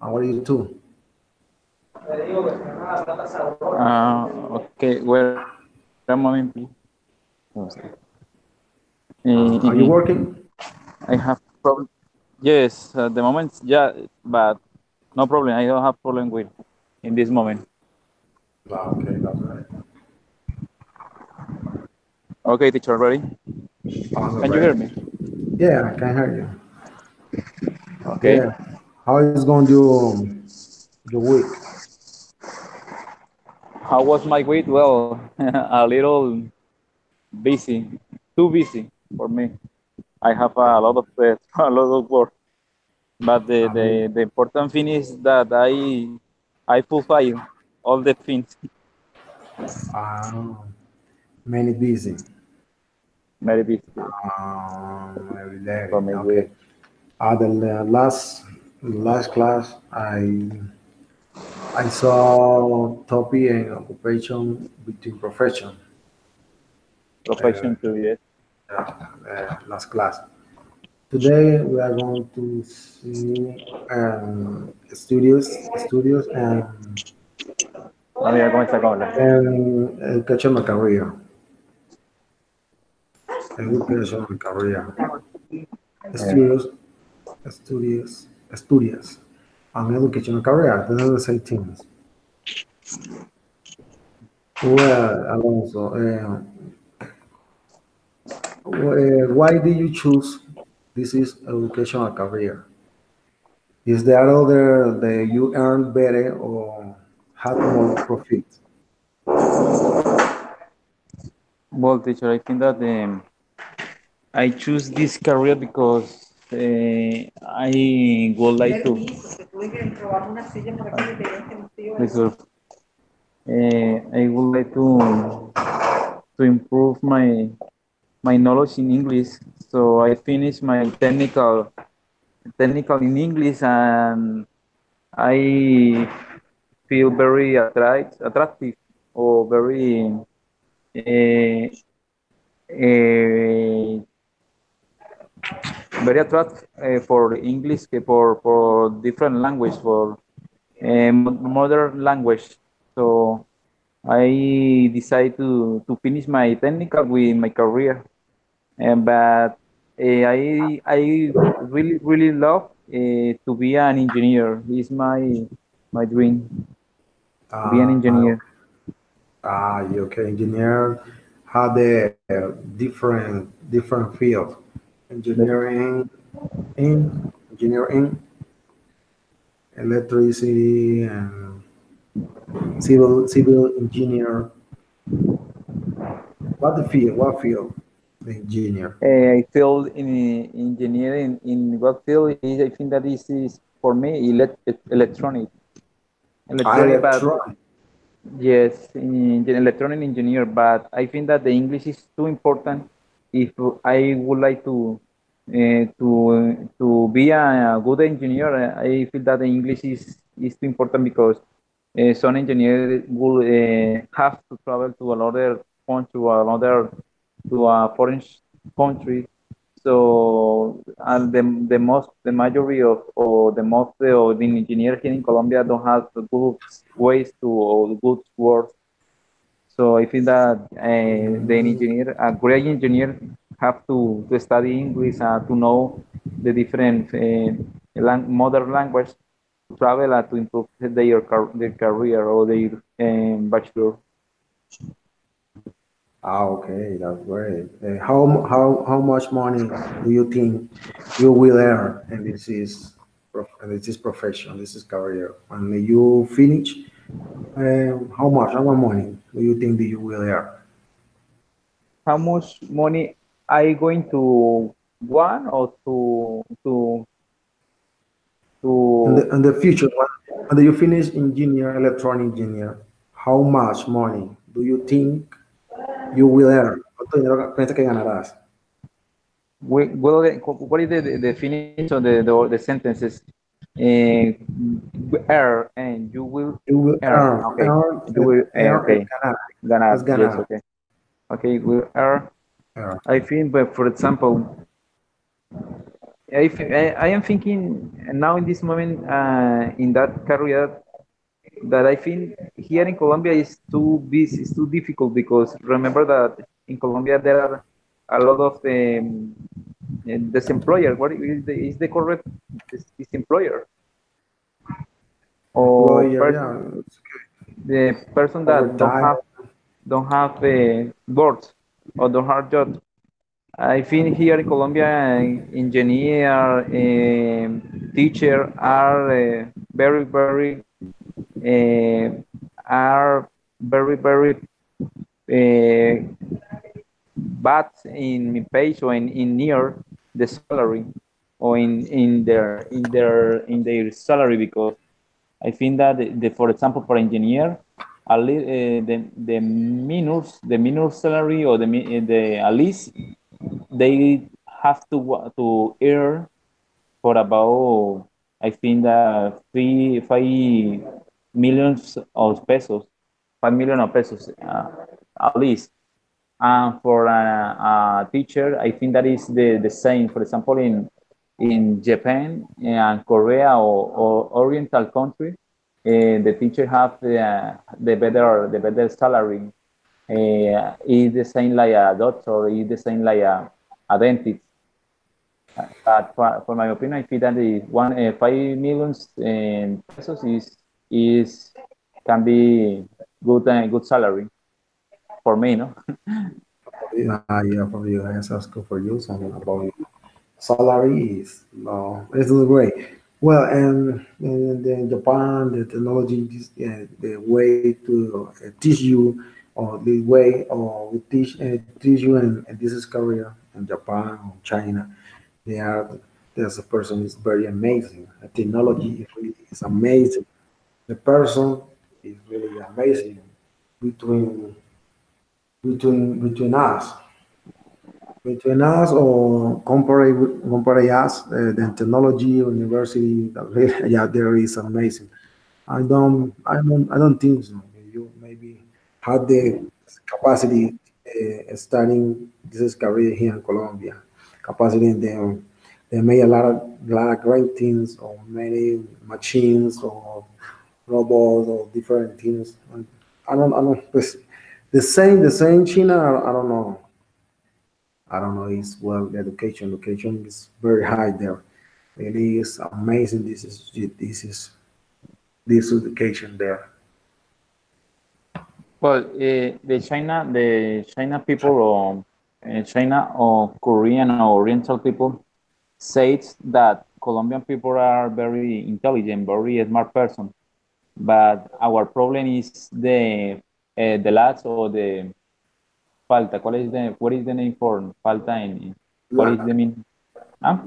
How are you too? Okay, wait a moment, please. Oh, sorry. Are you working? I have problem. Yes, at the moment, yeah, but no problem. I don't have problem with in this moment. Okay, that's right. Okay, teacher, ready? I'm Can you hear ready. me? Yeah, I can hear you. Okay. Yeah. How is going your week? How was my week? Well, a little busy, too busy for me. I have a lot of a lot of work, but I mean, the important thing is that I fulfill all the things. uh, many busy. Very busy Every for day. me. Okay. The last class, I saw topic and occupation between profession. Uh, Profession too, yes. last class. Today we are going to see studios Amiga, ¿cómo está? ¿Cómo habla? and education and career. Education and career. Studios, studios, and education and career. Those are the same things. Well, Alonso, why did you choose this is education and career? Is there other that you earn better or had more profit? Well, teacher, I think that I choose this career because I would like to. Resolve. I would like to improve my knowledge in English. So I finished my technical in English, and I feel very attractive or uh, uh, very attractive for English, for different language, for modern language. So I decided to finish my technical with my career, and but I really love to be an engineer. It's my dream to be an engineer. Okay. You okay, engineer had a different field. The- Engineering engineering, electricity, and civil engineer. What the field? What field? The engineer. I feel in engineering in what field is I think that this is for me electronic, but Electronic. yes, in electronic engineer, but I think that the English is too important. If I would like to be a good engineer, I feel that the English is too important because some engineers will have to travel to another country or another to a foreign country. So, and the majority of or the most of the engineers here in Colombia don't have the good ways to or good work. So I think that the Mm, engineer, a great engineer, have to study English to know the different modern language to travel to improve their career or their bachelor. okay, that's great. How much money do you think you will earn? And this is profession. This is career. When you finish, how much money do you think that you will earn? How much money I going to one or to In the future, when you finish engineer, electronic engineer, how much money do you think you will earn? ¿Cuánto dinero piensas que ganarás? well, what is the finish of the sentences? Uh, and you will You will earn. Okay, you will earn okay. es ganar. Es Ganar. Yes. ganar. Okay. Okay. Will earn. Earn. I think, but for example, I am thinking now in this moment in that career that I think here in Colombia is too busy, it's too difficult because remember that in Colombia there are a lot of this employer. What is the correct this employer or Employer, person, yeah, it's the person that overtime. don't have boards or don't have jobs. I think here in Colombia, engineer, teacher uh, are very uh, bad in page or in near the salary or in their salary because I think that for example for engineer the minor salary or the at least they have to earn for about I think that 5 millions of pesos, 5 million of pesos at least. And for a teacher, I think that is the same. For example, in Japan and Korea or Oriental country, the teacher have the better salary. Is the same like a doctor, is the same like a dentist. But for my opinion, I feel that the 5 millions in pesos is can be good salary for me, no? Yeah, for you, I ask for you something about salary is no, it's not great. Well, and in Japan, the technology, the way to teach you, or the way or we teach you, and this is Korea and Japan or China. They are there's a person is very amazing. The technology is really is amazing. The person is really amazing between between us or compare us, the technology university that really, yeah, there is amazing. I don't think so. You maybe had the capacity starting this career here in Colombia. Capacity in them. They made lot of great things or many machines or robots or different things. I don't. The same China. I don't know. I don't know. It's well, the education is very high there. It is amazing. This education there. Well, the China people or China or Korean or Oriental people says that Colombian people are very intelligent, very smart person. But our problem is the lads or the falta. What is the name for falta in what is the Lack, mean? Huh?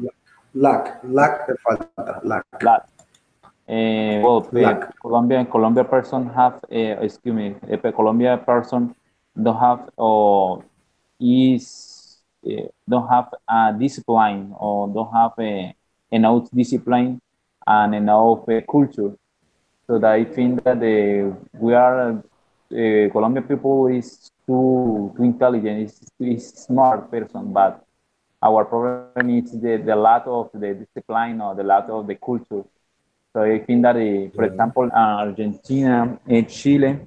lack de falta, lack, Lat. Well, lack. Colombia person have excuse me, a Colombia person don't have or don't have a discipline or don't have enough discipline and enough culture. So that I think that we are Colombian people is too intelligent, is smart person, but our problem is the lack of the discipline or the lack of the culture. So I think that, for Yeah, example, Argentina and Chile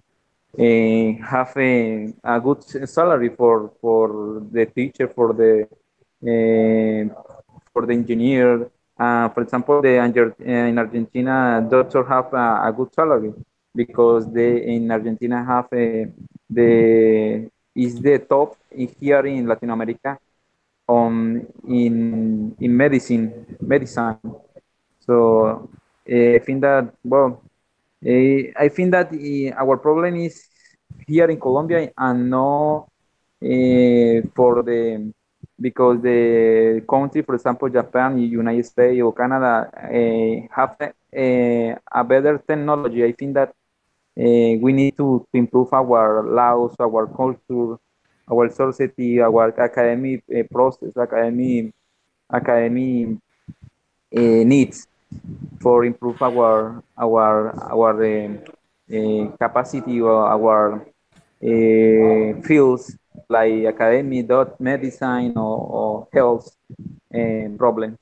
have a good salary for the teacher, for the engineer. For example, in Argentina, doctor have a good salary because they in Argentina have the is the top here in Latin America in medicine. So I think that well, I think that our problem is here in Colombia and no for the because the country, for example, Japan, United States, or Canada have a better technology. I think that we need to improve our laws, our culture, our society, our academic process, academic needs for improve our capacity or our fields like academy, dot medicine or health problems.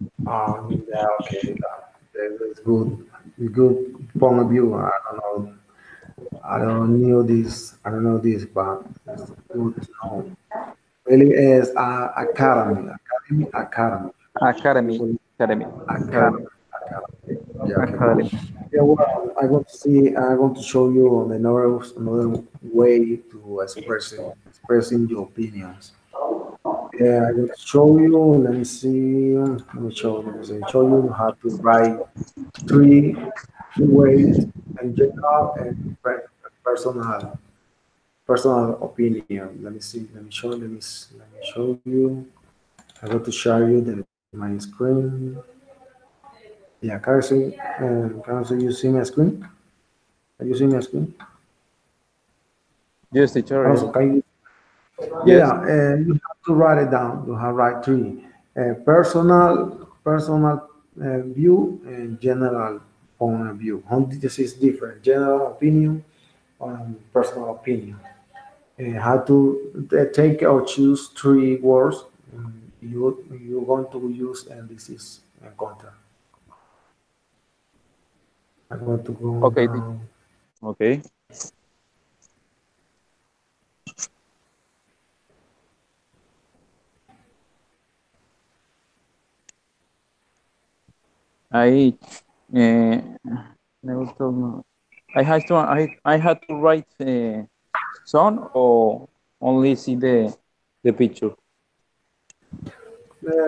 Yeah, okay, that's good. Good point of view. I don't know. I don't know this. I don't know this, but it's good to know. Really is academy. Academy, Usually academy, academy, academy, academy. Yeah, okay. academy. Yeah, well, I want to show you another way to expressing your opinions. Yeah, I will show you. Let me see. Show you how to write three ways in general and personal personal opinion. Let me see. Let me show you. I want to share you my screen. Yeah, can you see my screen? Can you see my screen? Yes, teacher. Yes. Also, can you? Yes. Yeah, and you have to write it down. You have write three: personal view and general point of view. How this is different: general opinion and personal opinion. How to take or choose three words you're going to use, and this is content. I'm going to go Okay. down. Okay. I uh, never told me. I had to write some or only see the picture.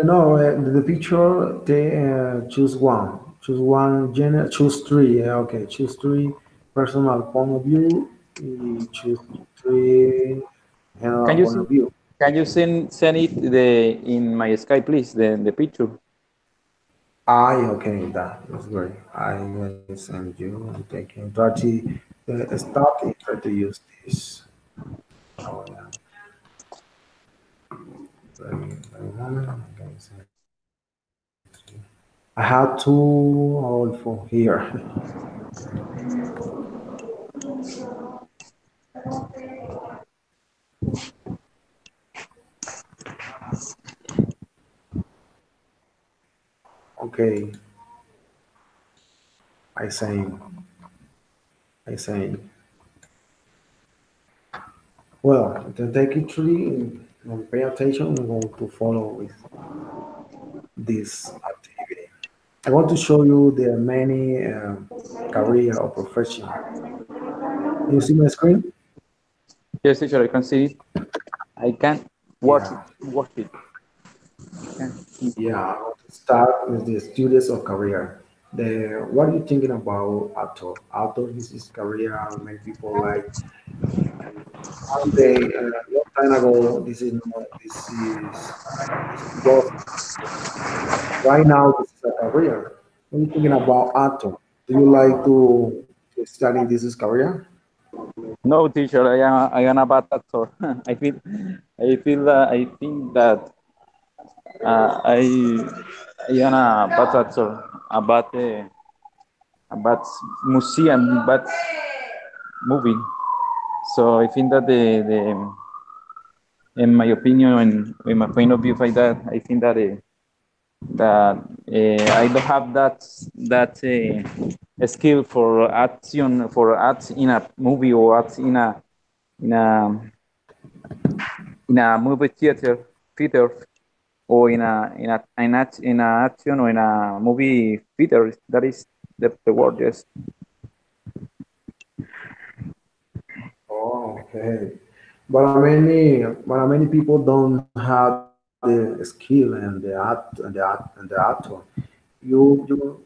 No, the picture, they choose one. Choose one, choose three. Yeah, okay, choose three personal point of view. Choose three Can general you point see? of view. Can you send it in my Skype, please? The picture. Okay, that's great. I will send you. I'm taking 30 start and try to use this. Oh, yeah. Very moment. Okay, I had two all for here. Okay, I say, I say. Well, to take it truly and pay attention, we're going to follow with this activity. I want to show you the many career or profession. You see my screen? Yes, teacher. I can see it. I can watch it. Yeah, Watch it. Can see. yeah. I want to start with the students of career. What are you thinking about actor? Actor, this is career. Many people like one day, long time ago. This is not. This was right now. This is a career. What are you thinking about actor? Do you like to study this is career? No, teacher. I am a bad actor. I think that I am a bad actor. A bad museum, bad movie. So I think that in my opinion, in my point of view, like that, I think that I don't have that skill for action for act in a movie or act in a in a movie theater or in a action or in a movie theater. That is the word. Yes. Oh, okay. But many people don't have the skill and the actor. You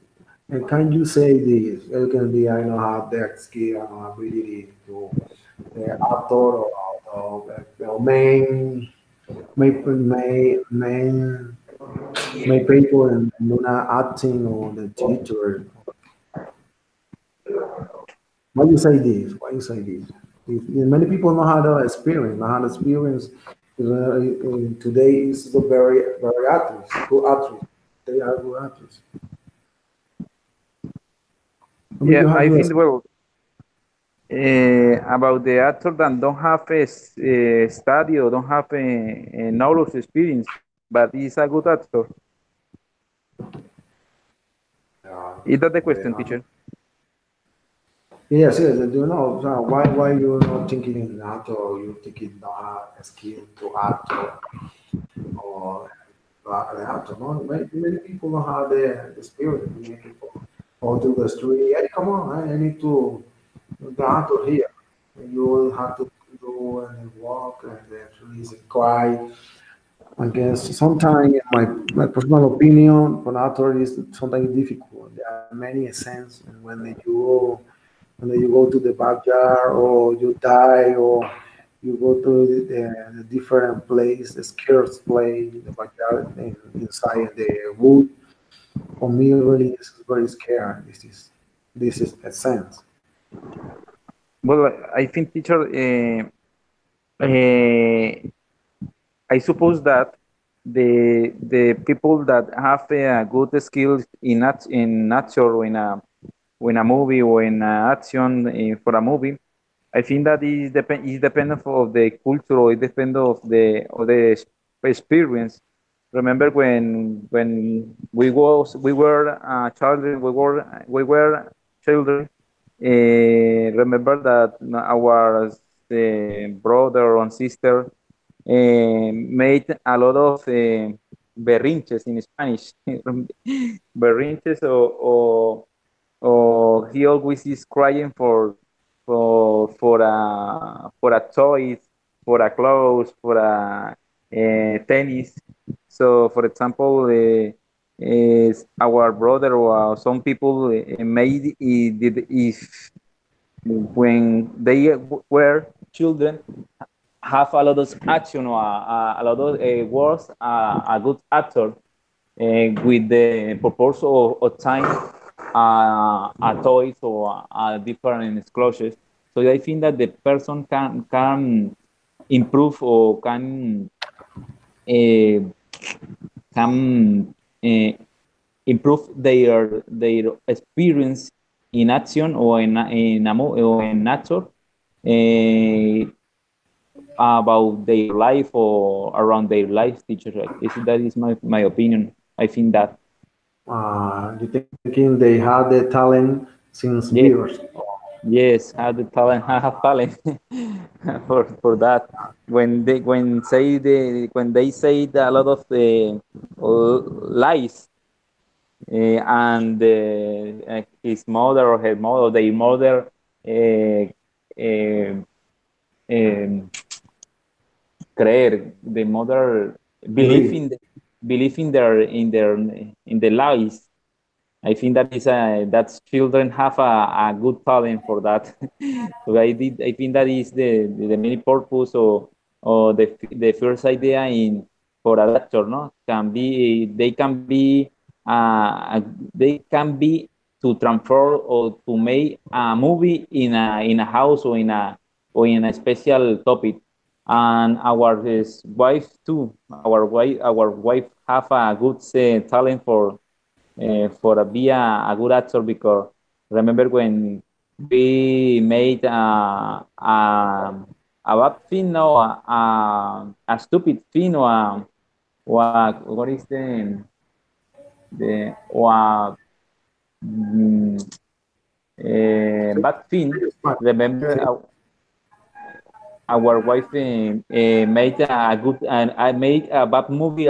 and can you say this? You can be I don't have that skill or ability to the actor or main people and do not acting or the theater. Why you say this? Why you say this? Many people know how to experience, know how to experience. Today is the very actors, good actors. They are good actors. I mean, Yeah, you have I to think well about the actor that don't have a study or don't have a knowledge experience, but he's a good actor. Is that the Okay. question, teacher? Yes, yes. Do you know why you're not thinking in actor, or you thinking not have a skill to act, or the actor? No, many people don't have the spirit. Many people go to the street. Hey, come on! I need to the actor here. You will have to go and walk and the trees and cry. I guess sometimes, in my personal opinion, for an actor is sometimes difficult. There are many scenes, and when you go to the backyard or you die or you go to the different place, the scarce place in the backyard and inside the wood. For me, really, this is very scary. This is a sense. Well, I think, teacher, uh, I suppose that the people that have good skills in nature or in a movie or in action for a movie, I think that is dependent of the culture or it depends of the experience. Remember when we were children, we were children. Remember that our brother and sister made a lot of berrinches in Spanish, berrinches or he always is crying for a toy, for a clothes, for a tennis. So, for example, is our brother or some people made did if when they were children have a lot of action or a lot of words, a good actor with the purpose of time a toys or a different clothes. So I think that the person can improve or uh, can improve their experience in action or or in nature about their life or around their life, teacher. That is my opinion. I think that You thinking they had the talent since yes, years? yes, have the talent, have talent for that. When they say a lot of lies and his mother or her mother, their mother uh, uh, um, creer, the mother believe Believe. in believe in the lies. I think that is that children have a good talent for that. So I think that is the main purpose or the first idea in for a doctor, no? Can be they can be to transfer or to make a movie in a house or in a special topic. And our wife too. Our wife have a good talent for be a good actor because remember when we made a bad thing or a stupid thing or what is the or mm, bad thing. Remember our wife made a good and I made a bad movie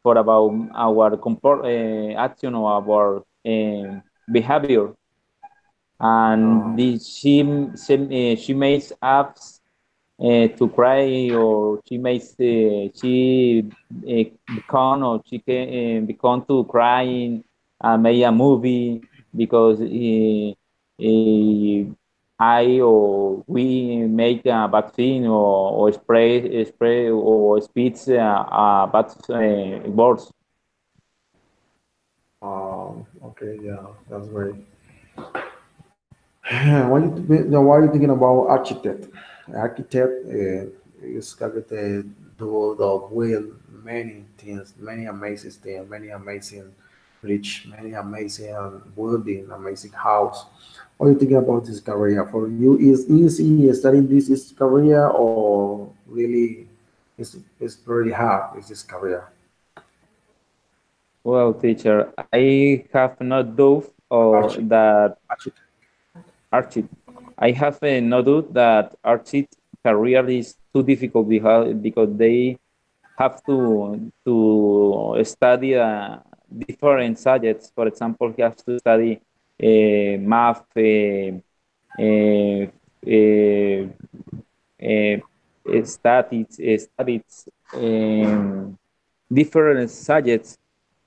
for about our action or our behavior and Oh, she makes apps to cry or she become or she can become to crying and make a movie because I or we make a bad thing or spray or speech bad words. okay, yeah, that's great. Why are you thinking about architect? Architect is got to do the will many things, many amazing things, many amazing rich, many amazing building, amazing house. What are you thinking about this career? For you, is easy studying this career, or really it's very hard? Is this career? Well, teacher, I have not doubt or Archie, that Archie. Archie. I have no doubt that Archie career is too difficult because they have to study different subjects. For example, he has to study math, uh, uh, uh, statics, different subjects,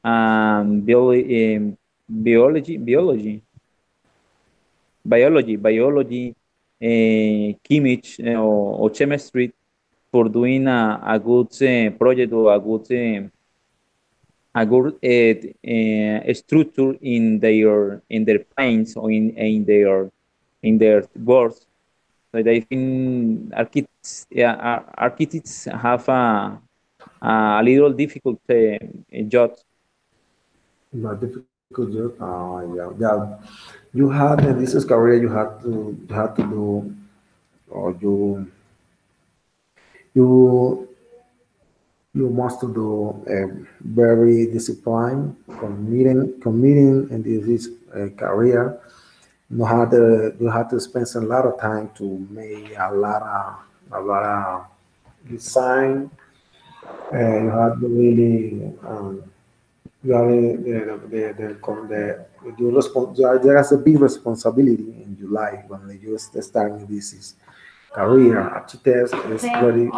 and biology, biology, chemistry or chemistry for doing a good project or a good structure in their plans or in their works. So I think architects, yeah, architects have a little difficult job. Not difficult job. Yeah, yeah. You had in this career, you had to do, or you you must do a very disciplined, committing in this career. You had to spend a lot of time to make a lot of design. You have to really you have there is a big responsibility in your life when you starting this career. Architect is very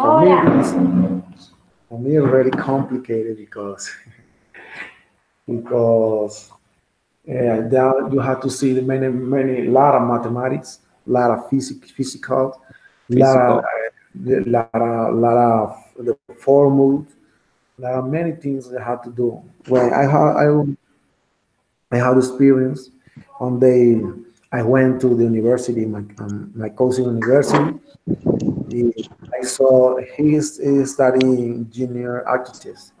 for me very complicated because because there you have to see the many lot of mathematics, lot of physical, lot of Physical. the formulas. There are many things I had to do. When I had experience on I went to the university, my cousin university. I saw he's studying engineer architects,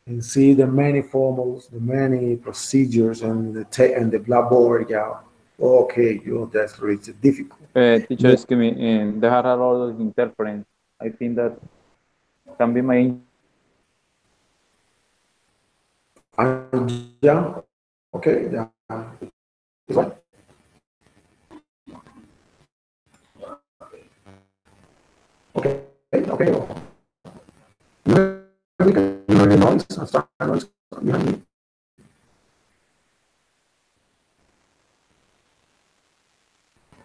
and see the many formulas, the many procedures, and the blackboard. Yeah, okay, that's really difficult. Teacher, Then excuse me, there are a lot of interference. I think that can be my yeah, okay, yeah, it's fine. Okay, okay. We can hear noise, start noise behind me.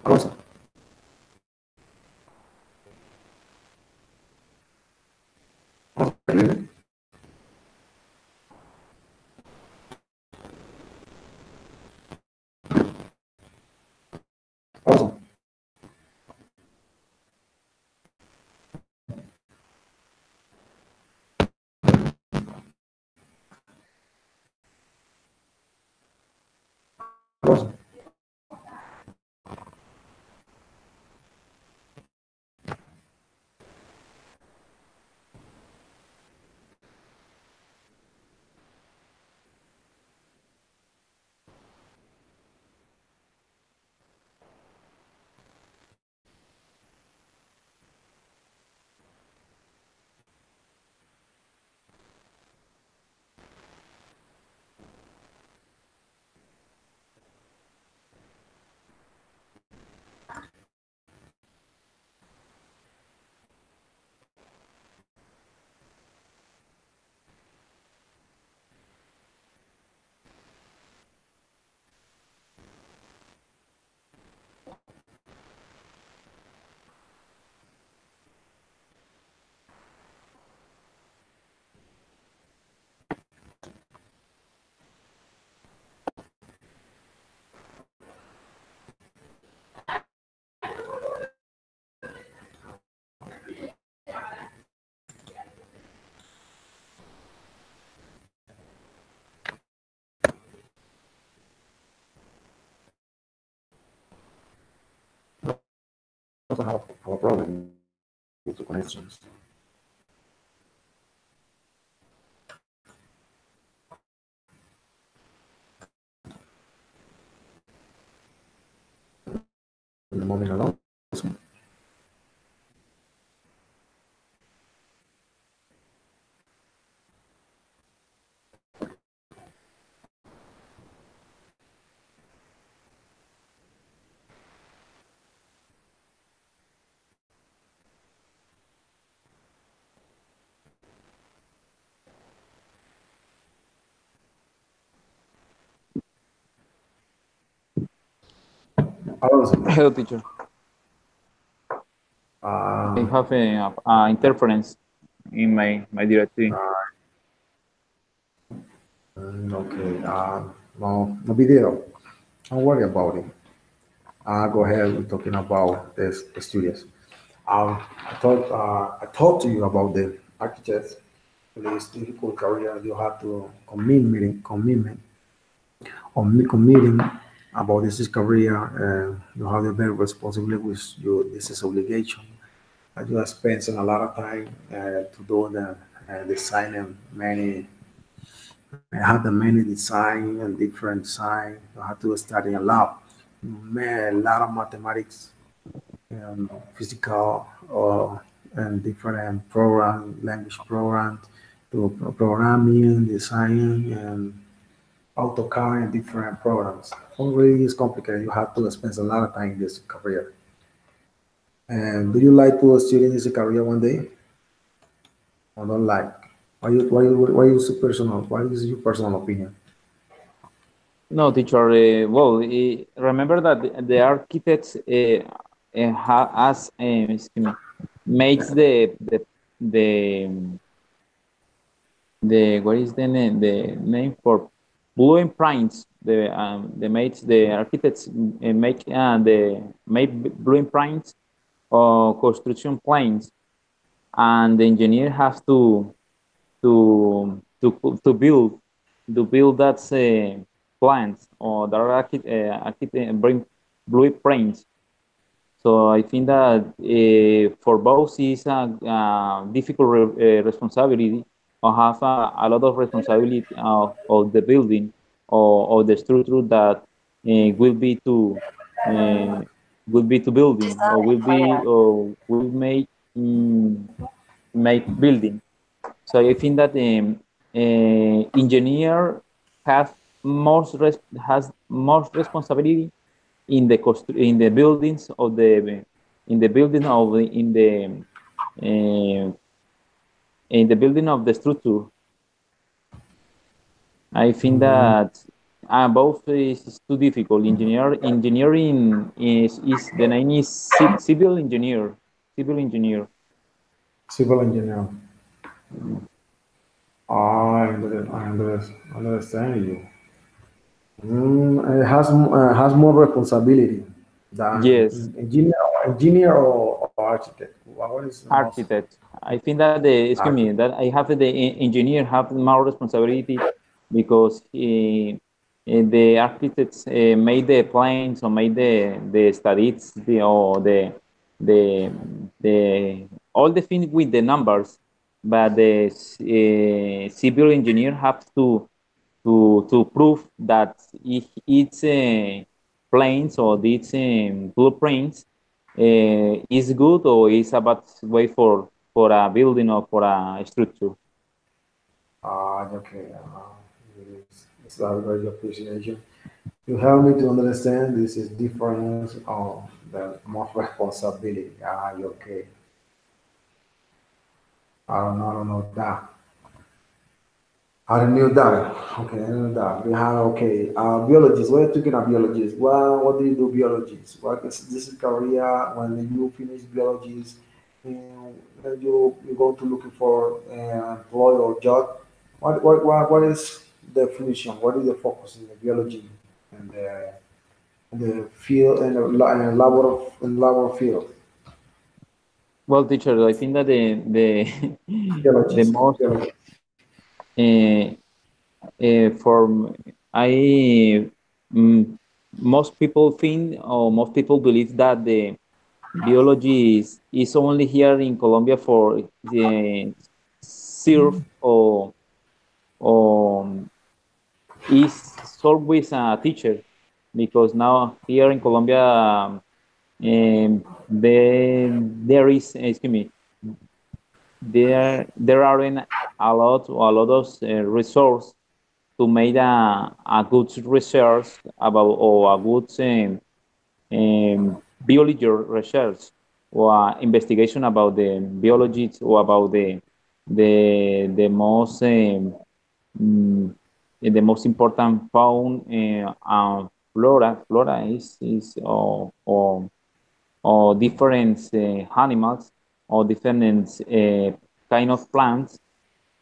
Alonso, can you hear me? Alonso, Alonso. Also have a problem with the connections. In the moment alone. Alonso. Hello, teacher. I Uh, have a interference in my directory. okay. No, no video. Don't worry about it. Go ahead. We're talking about this, the studios. I talked to you about the architects. This difficult career. You have to committing about this is career. You have a very responsibility with you. This is obligation. You are spending a lot of time to do the designing many. I have the many design and different design. You have to study a lot, man, a lot of mathematics, physical, and different program, language programs, to programming, design, and AutoCAD and different programs. Already is complicated. You have to spend a lot of time in this career. And do you like to study in this career one day? I don't like. Why is your personal? Why is your personal opinion? No, teacher. Well, remember that the architects has excuse me, makes the the what is the name for blueprints. The makes the architects make blueprints or construction plans, and the engineer has to build that plans or the architect bring blueprints. So I think that for both is a difficult responsibility, or have a lot of responsibility of the building or the structure that will be uh, to building or will make building. So I think that engineer have has more responsibility in the in the buildings of the in the building of the, uh, in the building of the structure. I think Mm, that both is too difficult. Engineering is the name is civil engineer. Civil engineer. civil engineer. I understand you. It has more responsibility Yes, than engineer or architect. What is the most architect. I think that excuse me, architect? that I have the engineer have more responsibility because the architects made the plans or made the studies or the the all the things with the numbers, but the civil engineer have to prove that if it's planes or its blueprints is good or is a bad way for a building or for a structure. Okay. It's a very appreciation. You help me to understand this is difference of the more responsibility. Okay. I don't know that. I don't know that. Okay, I know that. We have okay. Biologists. We're talking about biologists. What do you do, biologists? What is this is career when you finish biologists? Then you go to looking for employ or job. What is the definition? What is the focus in the biology and the field and and labor field? Well, teacher, I think that the the Biologists. most Biologists. uh, for I mm, most people think or most people believe that the biology is only here in Colombia for serve or is always a teacher because now here in Colombia there is excuse me there aren't a lot of resource to make a good research about or a good biology research or investigation about the biology or about the most mm, the most important fauna flora is or different animals or different kind of plants.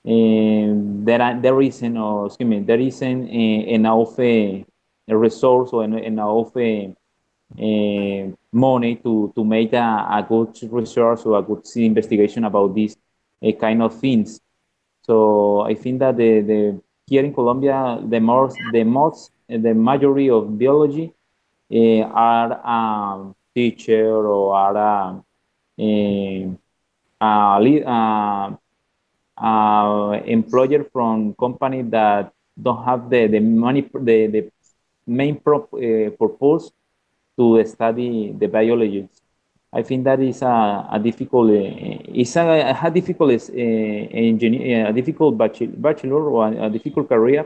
There isn't, or excuse me, there isn't enough resource or enough money to make a good research or a good investigation about these kind of things. So I think that the here in Colombia, the majority of biology are teacher or are employer from company that don't have the money, the main purpose to study the biology. I think that is a difficult, it's a difficult engineer, a difficult bachelor or a difficult career.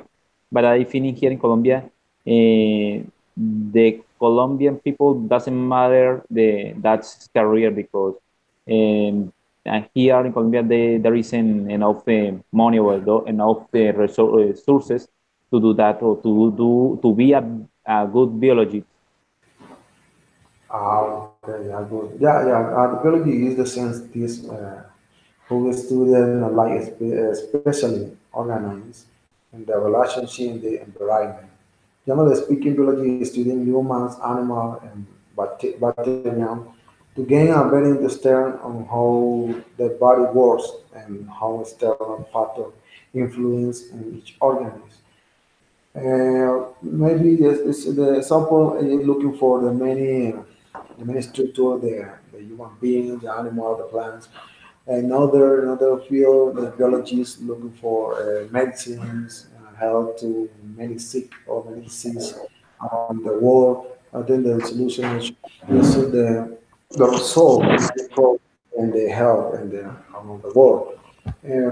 But I think here in Colombia, the Colombian people doesn't matter that career because here in Colombia there isn't enough money or enough resources to do that or to be a good biologist. Okay, yeah, good. Yeah, yeah. Biology is the sense this who student like especially organized in the relationship in the environment. Generally speaking, biology is studying humans, animals, and bacteria to gain a better understanding on how the body works and how external factors influence in each organism. Maybe the example is looking for the many structure, the human beings, the animal, the plants. Another field, the biologists looking for medicines, help to many sick or many disease around the world. I think the solution is the result of the problem and the health and the around the world.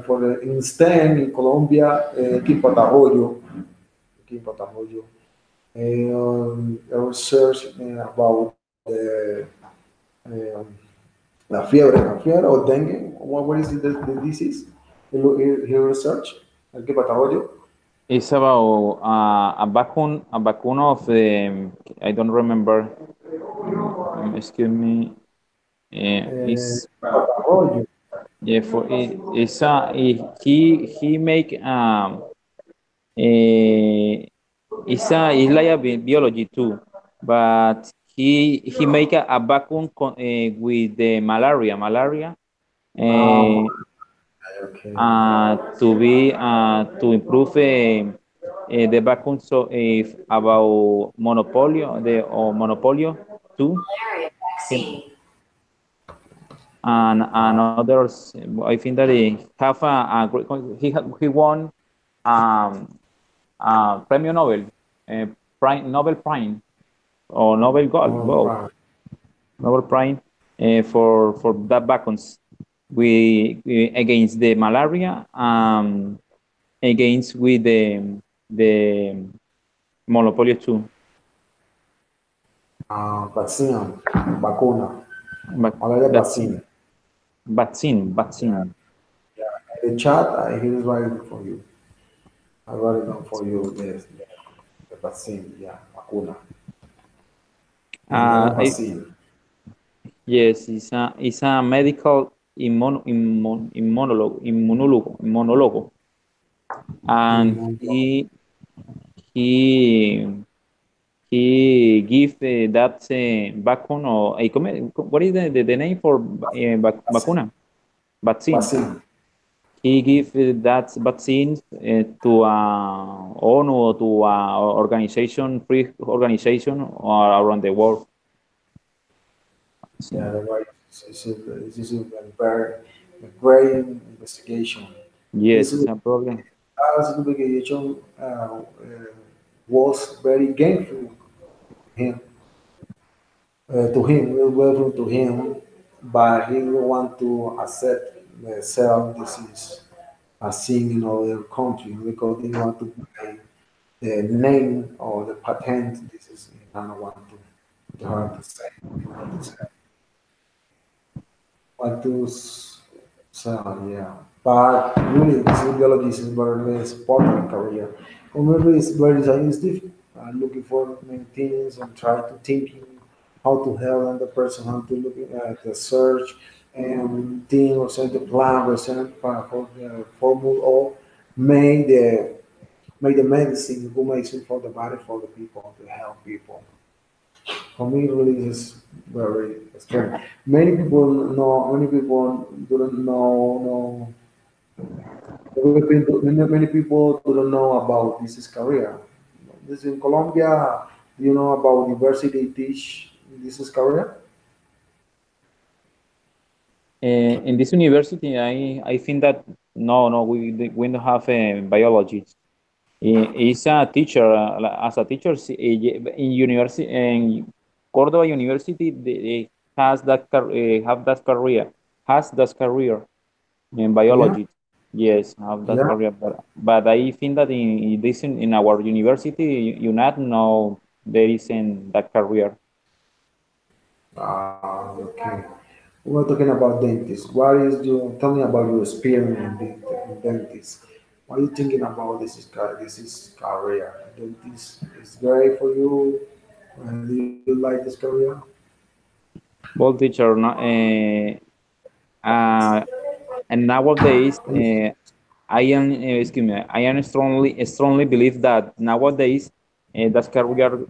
For the instance, in Colombia, aquí en Patarroyo, research about uh, la fiebre or dengue. What is the disease? He research aquí en Patarroyo. It's about a vaccine of the, I don't remember. Excuse me. It's Patarroyo. yeah for it's he make a it's like a biology too, but he make a vaccine with the malaria uh, Okay. to be to improve the vaccine so if about monopolio the or monopolio too and others. I think that he have a great he won premio Nobel Nobel Prime or Nobel Gold All both right. Nobel Prime for that vaccines we against the malaria against with the monopoly too. Vaccine, vacuna, But malaria that's vaccine. Yeah, vaccine. yeah. In the chat, he is writing for you. I write it down for you. Yes, the vaccine. Yeah, vacuna. Malaria I vaccine. yes, it's a medical immunologo, and Immuno- he he give that vaccine or what is the name for Vaccine. vacuna vaccine. Vaccine. He give that vaccine to a ONU or to a organization, free organization around the world. Yeah, So, the right. This is a great investigation. yes, This it's a problem. investigation was very gainful him, to him, very welcome to him, but he didn't want to accept the cell disease as seen in other countries because they want to buy the name or the patent. This is I don't want to have to say. You know what to say. Want to sell, yeah. But really, this biology is very less important career. Or maybe it's very scientific. looking for many things and try to thinking how to help the person, how to look at the search and think or send the plan or send for the formula or make the medicine, good medicine for the body, for the people, to help people. For me, really is very strange. Many people don't know. Many people don't know about this career. This in Colombia, do you know about university teach this is career? In this university, I think that no, we don't have biology. Is a teacher as a teacher in university in Córdoba University. They has that have that career has that career in Yeah, biology. Yes, have that yeah. career. But I think that in our university, you not know there isn't that career. Okay. We're talking about dentist. What is your? Tell me about your experience in dentist. What are you thinking about this is career? Dentist is great for you. Do you like this career? Well, teacher, no, uh, and nowadays, I am excuse me, I am strongly believe that nowadays that career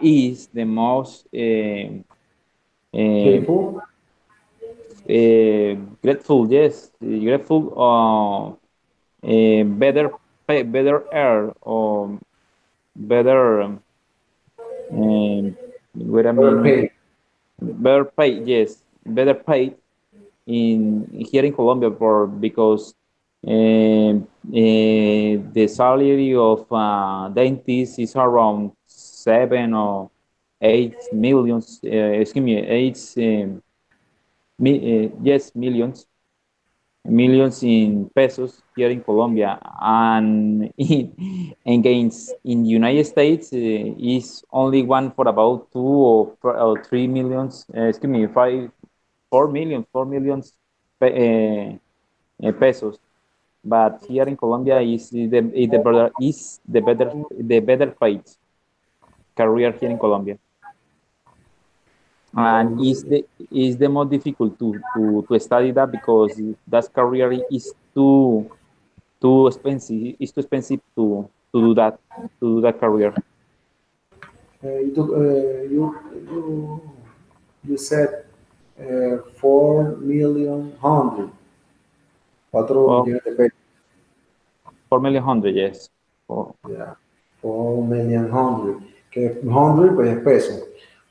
is the most uh, Grateful. grateful, yes, grateful, better pay, better air, or better, what I Better mean, pay. better pay, yes, better pay in here in Colombia for because the salary of dentists is around 7 or 8 millions. Excuse me, yes, millions in pesos here in Colombia, and against in United States is only one for about 2 or 3 millions. Excuse me, 4 millions pesos. But here in Colombia is the better paid career here in Colombia, and is the more difficult to study that because that career is too expensive. It's too expensive to do that career. You took you said 4 million 100 Well, millones de pesos. 4,100,000, yes. Oh, Yeah, 4 million 100. Que 100 pues es peso.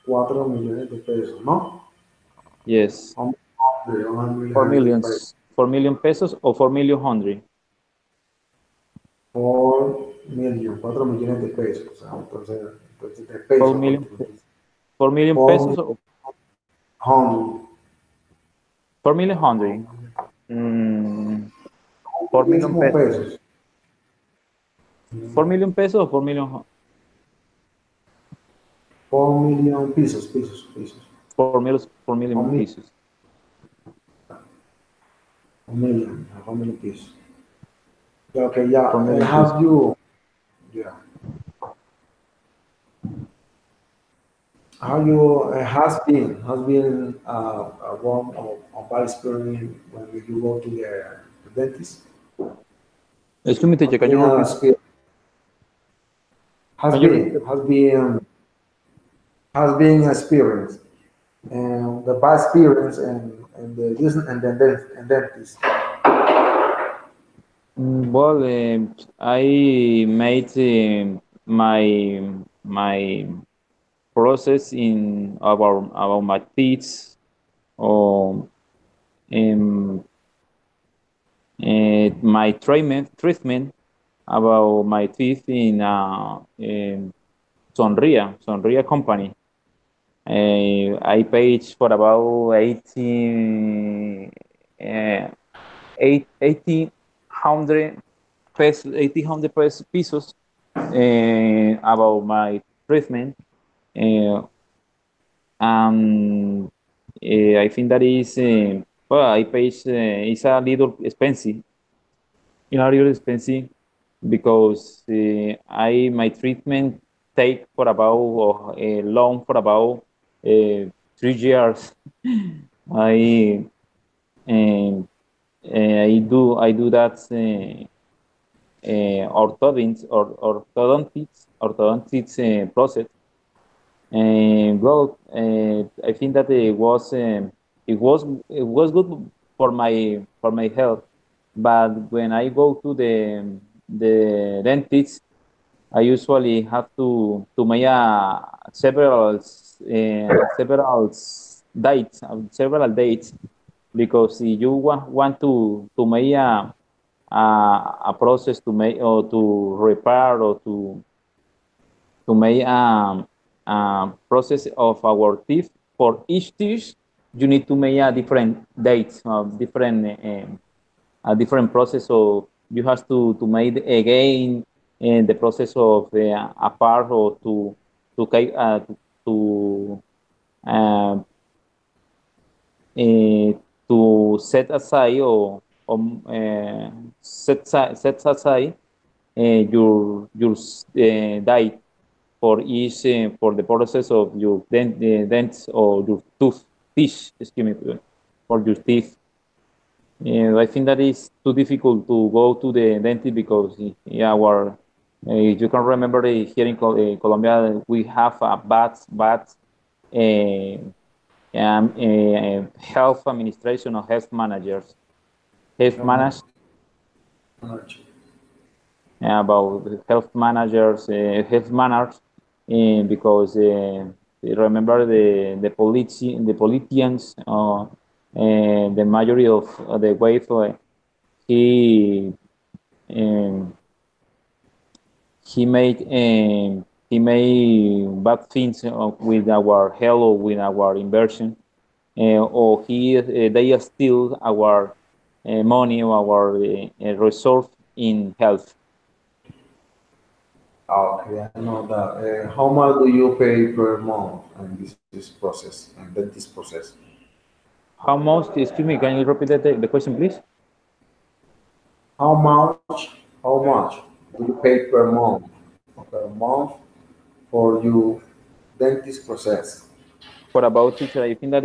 4 millones de pesos, ¿no? yes. 100 4 pesos. millions, 4 million pesos or 4,100,000. 4 millones de pesos. O sea, entonces de 4 pesos, million, porque 4 million four pesos or hundred 4,100,000. Mm, 4 es million como pesos. pesos. 4 million pesos or 4 million, 4 million pesos. 4 million 1 pesos. million, 4 million pesos. Yeah, okay, yeah. 4 million pesos. Have you, yeah, how you has been a one of bad experience when you go to the dentist? Excuse me, teacher, can Any you repeat? experience Can you repeat? has been experience and the bad experience and the dentist. Well, I made my process in about my teeth, or um, my treatment about my teeth in Sonria company. I paid for about 1,800 pesos, 1,800 pesos about my treatment. Uh, um, I think that is well, I paid it's a little expensive. A little expensive because I my treatment take for about long for about 3 years. I um, I do that orthodontics process. And well, I think that it was good for my health. But when I go to the dentist, I usually have to make several dates, because if you want to make a process to make or to repair or to make a process of our teeth, for each teeth you need to make a different dates, a different process. So you have to make again the process of a part, or to uh, uh, to set aside, or set aside your diet for each for the process of your dents, or your teeth, excuse me, for your teeth. I think that is too difficult to go to the dentist, because you can remember here in Colombia, we have a bad health administration or health managers, health manage about health managers, health manners, because remember the politicians, the majority of the wave, he um, he made bad things with our health or with our inversion, or they steal our money or our resource in health. Okay, I know that. How much do you pay per month in this process and dentist process? How much? Excuse me, can you repeat the question, please? How much do you pay per month for your dentist process? For about teacher, I think that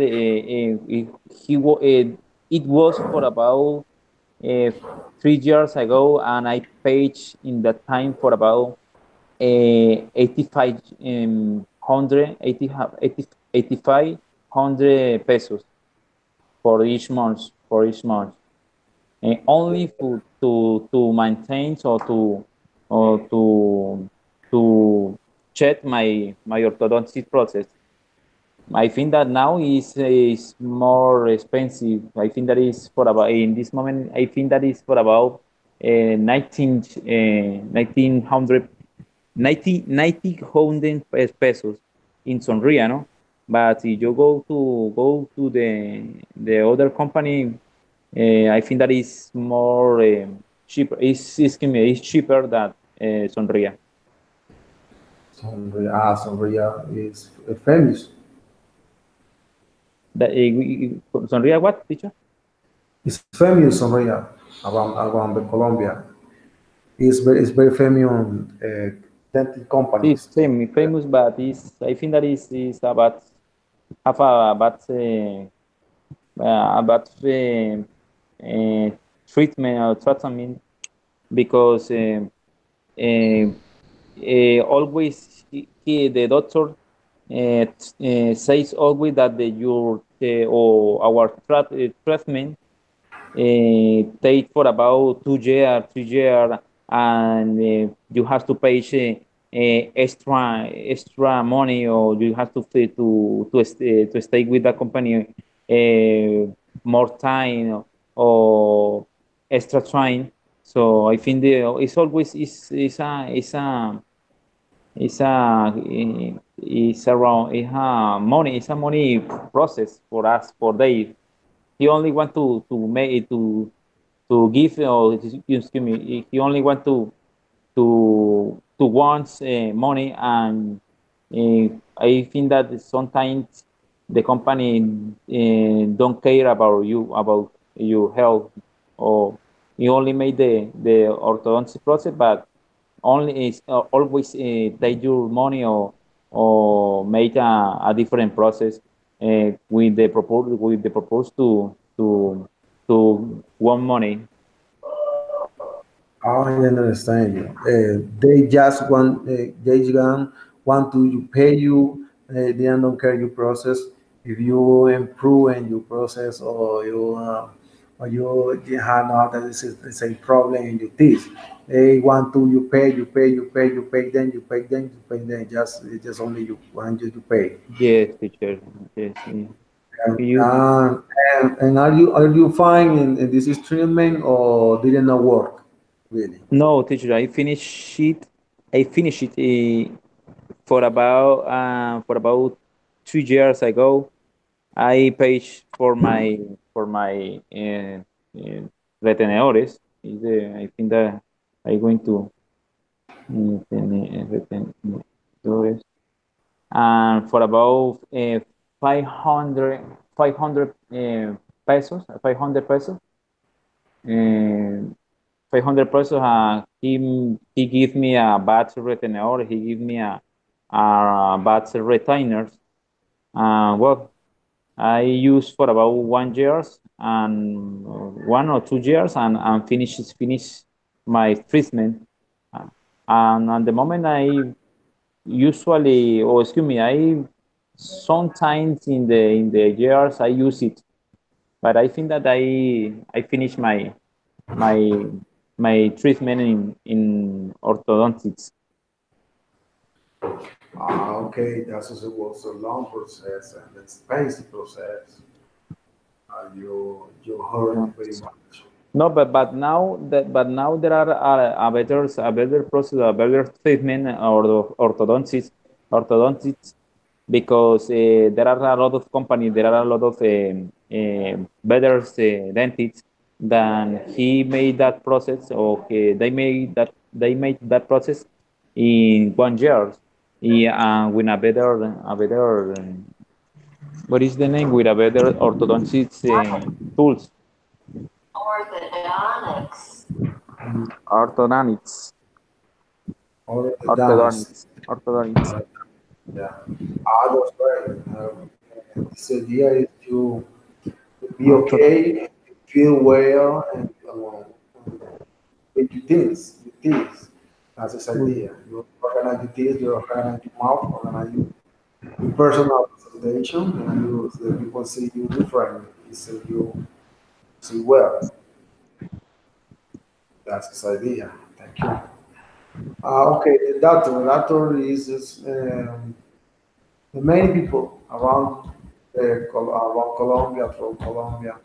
it was for about uh, 3 years ago, and I paid in that time for about 85 hundred 80, 80 8,500 pesos for each month, and only to maintain, or to check my orthodontic process. I think that now is more expensive. I think that is for about in this moment. I think that is for about 1900 pesos in Sonria, no? But if you go to the other company, I think that is more cheaper. Excuse me, it's cheaper than Sonria. Sombria is famous. Sonria what, teacher? It's famous Sombria around the Colombia. It's very famous dental It's companies. famous, but I think that is about have a bad treatment or treatment, because always the doctor says always that your or our treatment take for about 2 years, 3 years, and you have to pay extra money, or you have to pay to stay with the company more time, or extra time. So I think it's always it's a money, it's a money process for us, for they. He only want to make it to give, or excuse me, he only want to want money. And I think that sometimes the company don't care about you, about your health, or You only made the orthodontic process, but only is always take your money or make a different process with the purpose to want money. I understand you. They just want to you pay you. They don't care your process. If you improve in your process or you have not that this is it's a problem in your teeth. They want to you pay them. Just it's just only you want you to pay. Yes, teacher. Yes. And, You uh, and are you fine in this treatment or didn't not work really? no, teacher. I finished it. I finished it for about 2 years ago. I paid for my retenedores. I think that I'm going to retenedores and for about 500 pesos, 500 pesos. Uh, 500 pesos. He give me a bad retenedor. He give me a bad retainers. Well, I use for about 1 years and 1 or 2 years and finish my treatment. And at the moment I usually, or excuse me, I sometimes in the years I use it, but I think that I finish my my treatment in orthodontics. Okay, that was a long process and expensive process. You Yeah. heard very much. No, but now there are a better process, a better treatment or orthodontics because there are a lot of companies, there are a lot of better dentists than he made that process or they made that process in 1 year. Yeah, with a better what is the name with a better orthodontics tools. Orthodontics. Orthodontics. All the dance. Orthodontics. Yeah. That's right. This idea is to be okay, feel well, and with your things, That's this idea. You organize your teeth, you organize your mouth, organize your personal presentation, and the people see you different. They see you see well. That's his idea. Thank you. Okay, the doctor is the many people around around Colombia, through Colombia.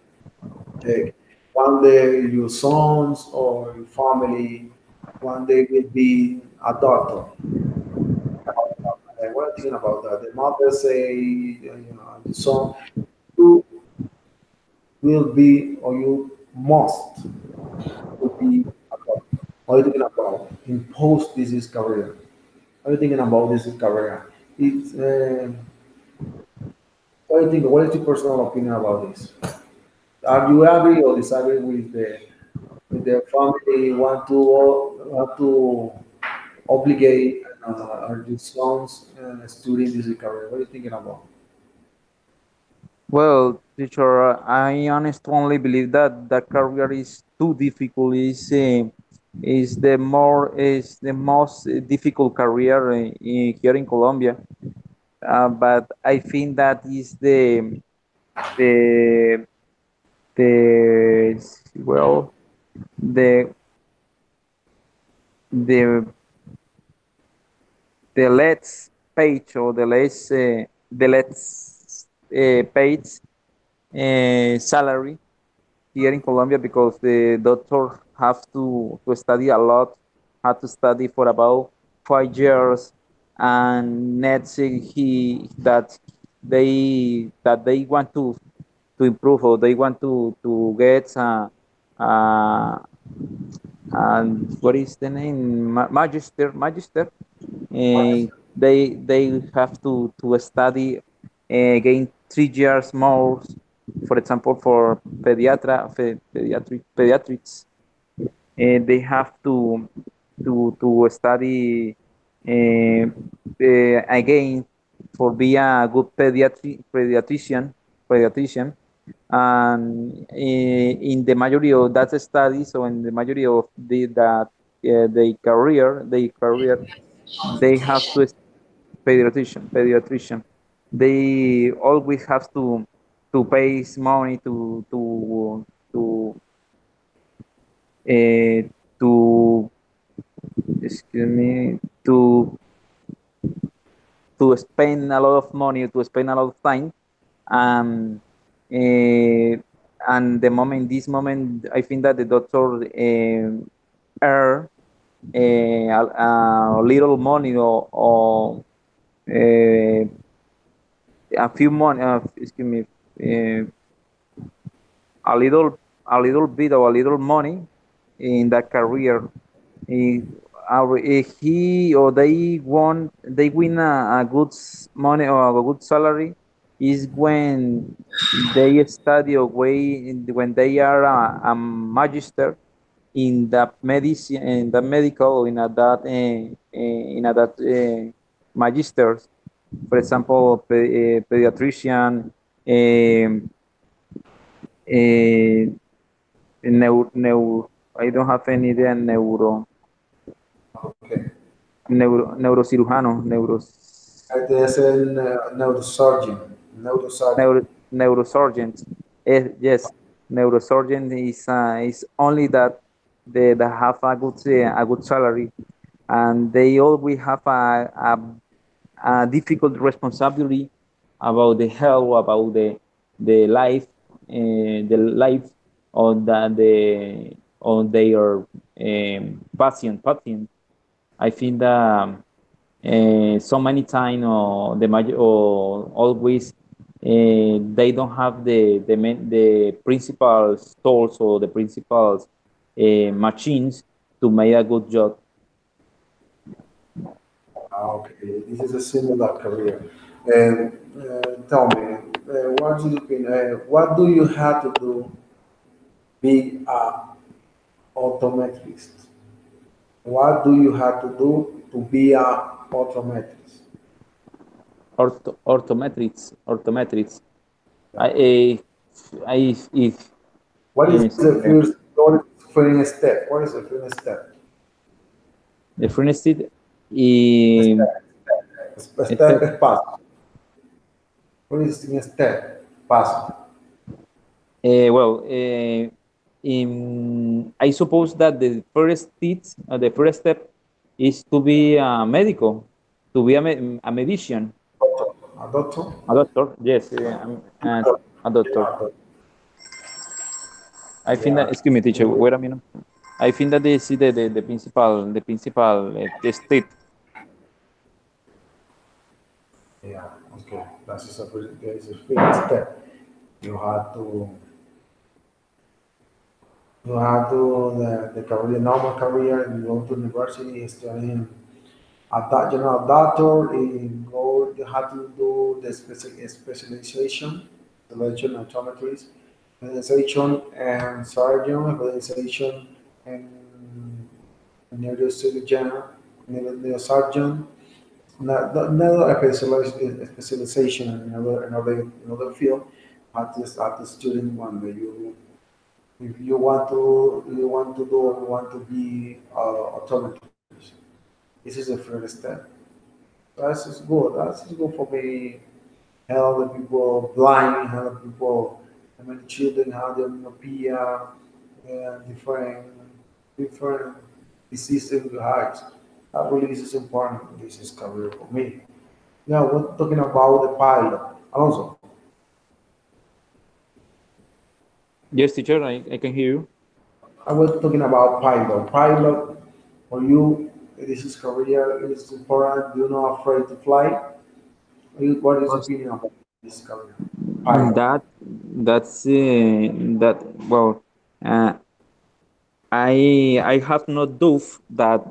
Uh, one day your sons or your family, one day will be a doctor. What are you thinking about that? The mother say, the son, you will be or you must will be a doctor. What are you thinking about in post disease career? What are you thinking about this career? It's what do you think? What is your personal opinion about this? Are you agree or disagree with the family want to obligate your sons studying this career? What are you thinking about? Well, teacher, I honestly believe that that career is too difficult. Is the most difficult career here in Colombia. But I think that is the the well the the the let's page or the let's page salary here in Colombia because the doctor have to study a lot, have to study for about 5 years, and next he that they want to improve or they want to get and what is the name magister. They have to study again 3 years more, for example, for pediatrics. they have to study uh, again for be a good pediatrician, and in the majority of that studies, or in the majority of their career, they have to pediatrician. They always have to pay money to uh, to excuse me to spend a lot of money, to spend a lot of time, um, uh, and this moment, I think that the doctor earn a little money, or uh, a few money, excuse me, uh, a little bit or a little money in that career. If, if he or they win a good money or a good salary, is when they study, or when they are a magister in the medicine, in the medical, in a that magisters. For example, pediatrician, um, uh, I don't have any idea. Okay. Neurocirujano, There's a neurosurgeon. Neurosurgeon. neurosurgeon. Yes, neurosurgeon is only that they have a good salary, and they always have a difficult responsibility about the health, about the life on their patient. I think that so many times, or always, they don't have the principal tools, or the principal machines to make a good job. Okay, this is a similar career. And tell me, what do you have to do be a optometrist? What do you have to do to be a optometrist? Orthometrics. Yeah. I if What is yes, the first step? What is the first step? the furnace A um, step. A step is pass. What is the step? Pass. well, I suppose that the first step is to be a medical, to be a medician, A doctor? a doctor. Yes, a doctor. Yeah. I think that, Yeah. excuse me, teacher, wait a minute. I think that this is the principal state. Yeah. Okay. That is a first step. You have to the career, normal career, and go to university, studying a general doctor, and go, you have to do the specialization, selection optometrist, specialization and surgeon, specialization and neurosurgeon, neurosurgeon, another specialization in another field. At the student one that you if you want to be optometrist, this is a first step. That's is good. That's is good for me. Help the people blind, help people, I mean, children have their myopia, different diseases in the eyes. That really is important. This is career for me. Yeah, we're talking about the pilot. Alonso, Yes, teacher, I can hear you. I was talking about pilot. Pilot, for you, this is career, it is important. You're not afraid to fly. What is your opinion about this career? Pilot. That that's that well, uh, I have no doubt that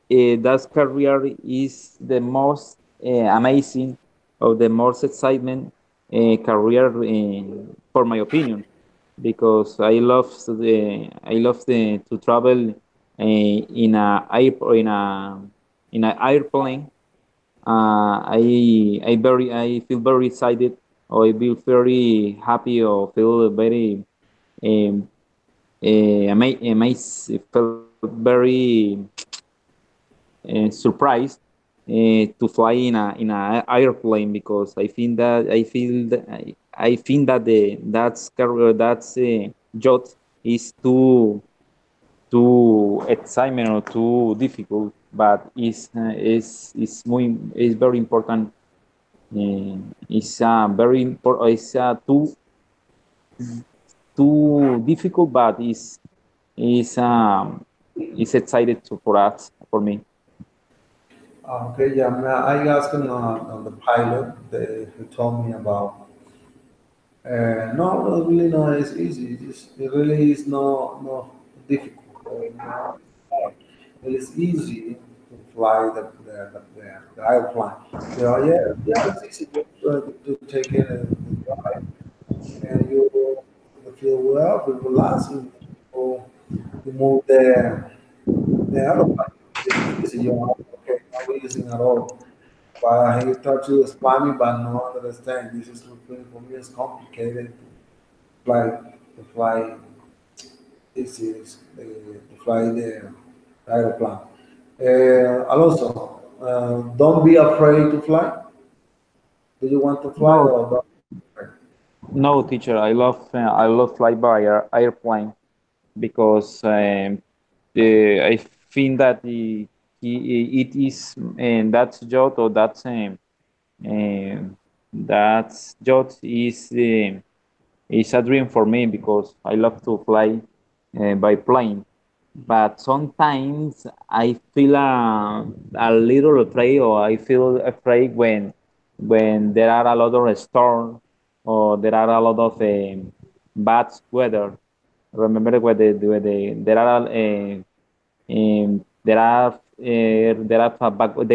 that career is the most amazing, or the most excitement career, for my opinion, because I love to travel in a airplane. I feel very excited, or I feel very happy, or feel very um, amazed, felt very surprised to fly in a airplane, because I think that that's yacht is too excitement or too difficult, but is very important. It's too difficult, but is excited for us, for me. Okay, yeah, I asked on the pilot who told me about. No, no, really, no, it's easy. It really is no difficult. No, it is easy to fly the airplane. Yeah, it's easy to take in the drive, and you feel well, feel relaxing. You move the airplane. It's easy. You know, okay, no easy at all. But he tried to explain me, but no understand. This is for me. It's complicated fly to fly this is to fly the aeroplane. Alonso, don't be afraid to fly. Do you want to fly No, or don't? no, teacher. I love fly by airplane, because I think that it is, that yacht, or that yacht is a dream for me, because I love to fly by plane. But sometimes I feel a little afraid, or I feel afraid when there are a lot of storm, or there are a lot of bad weather. Remember there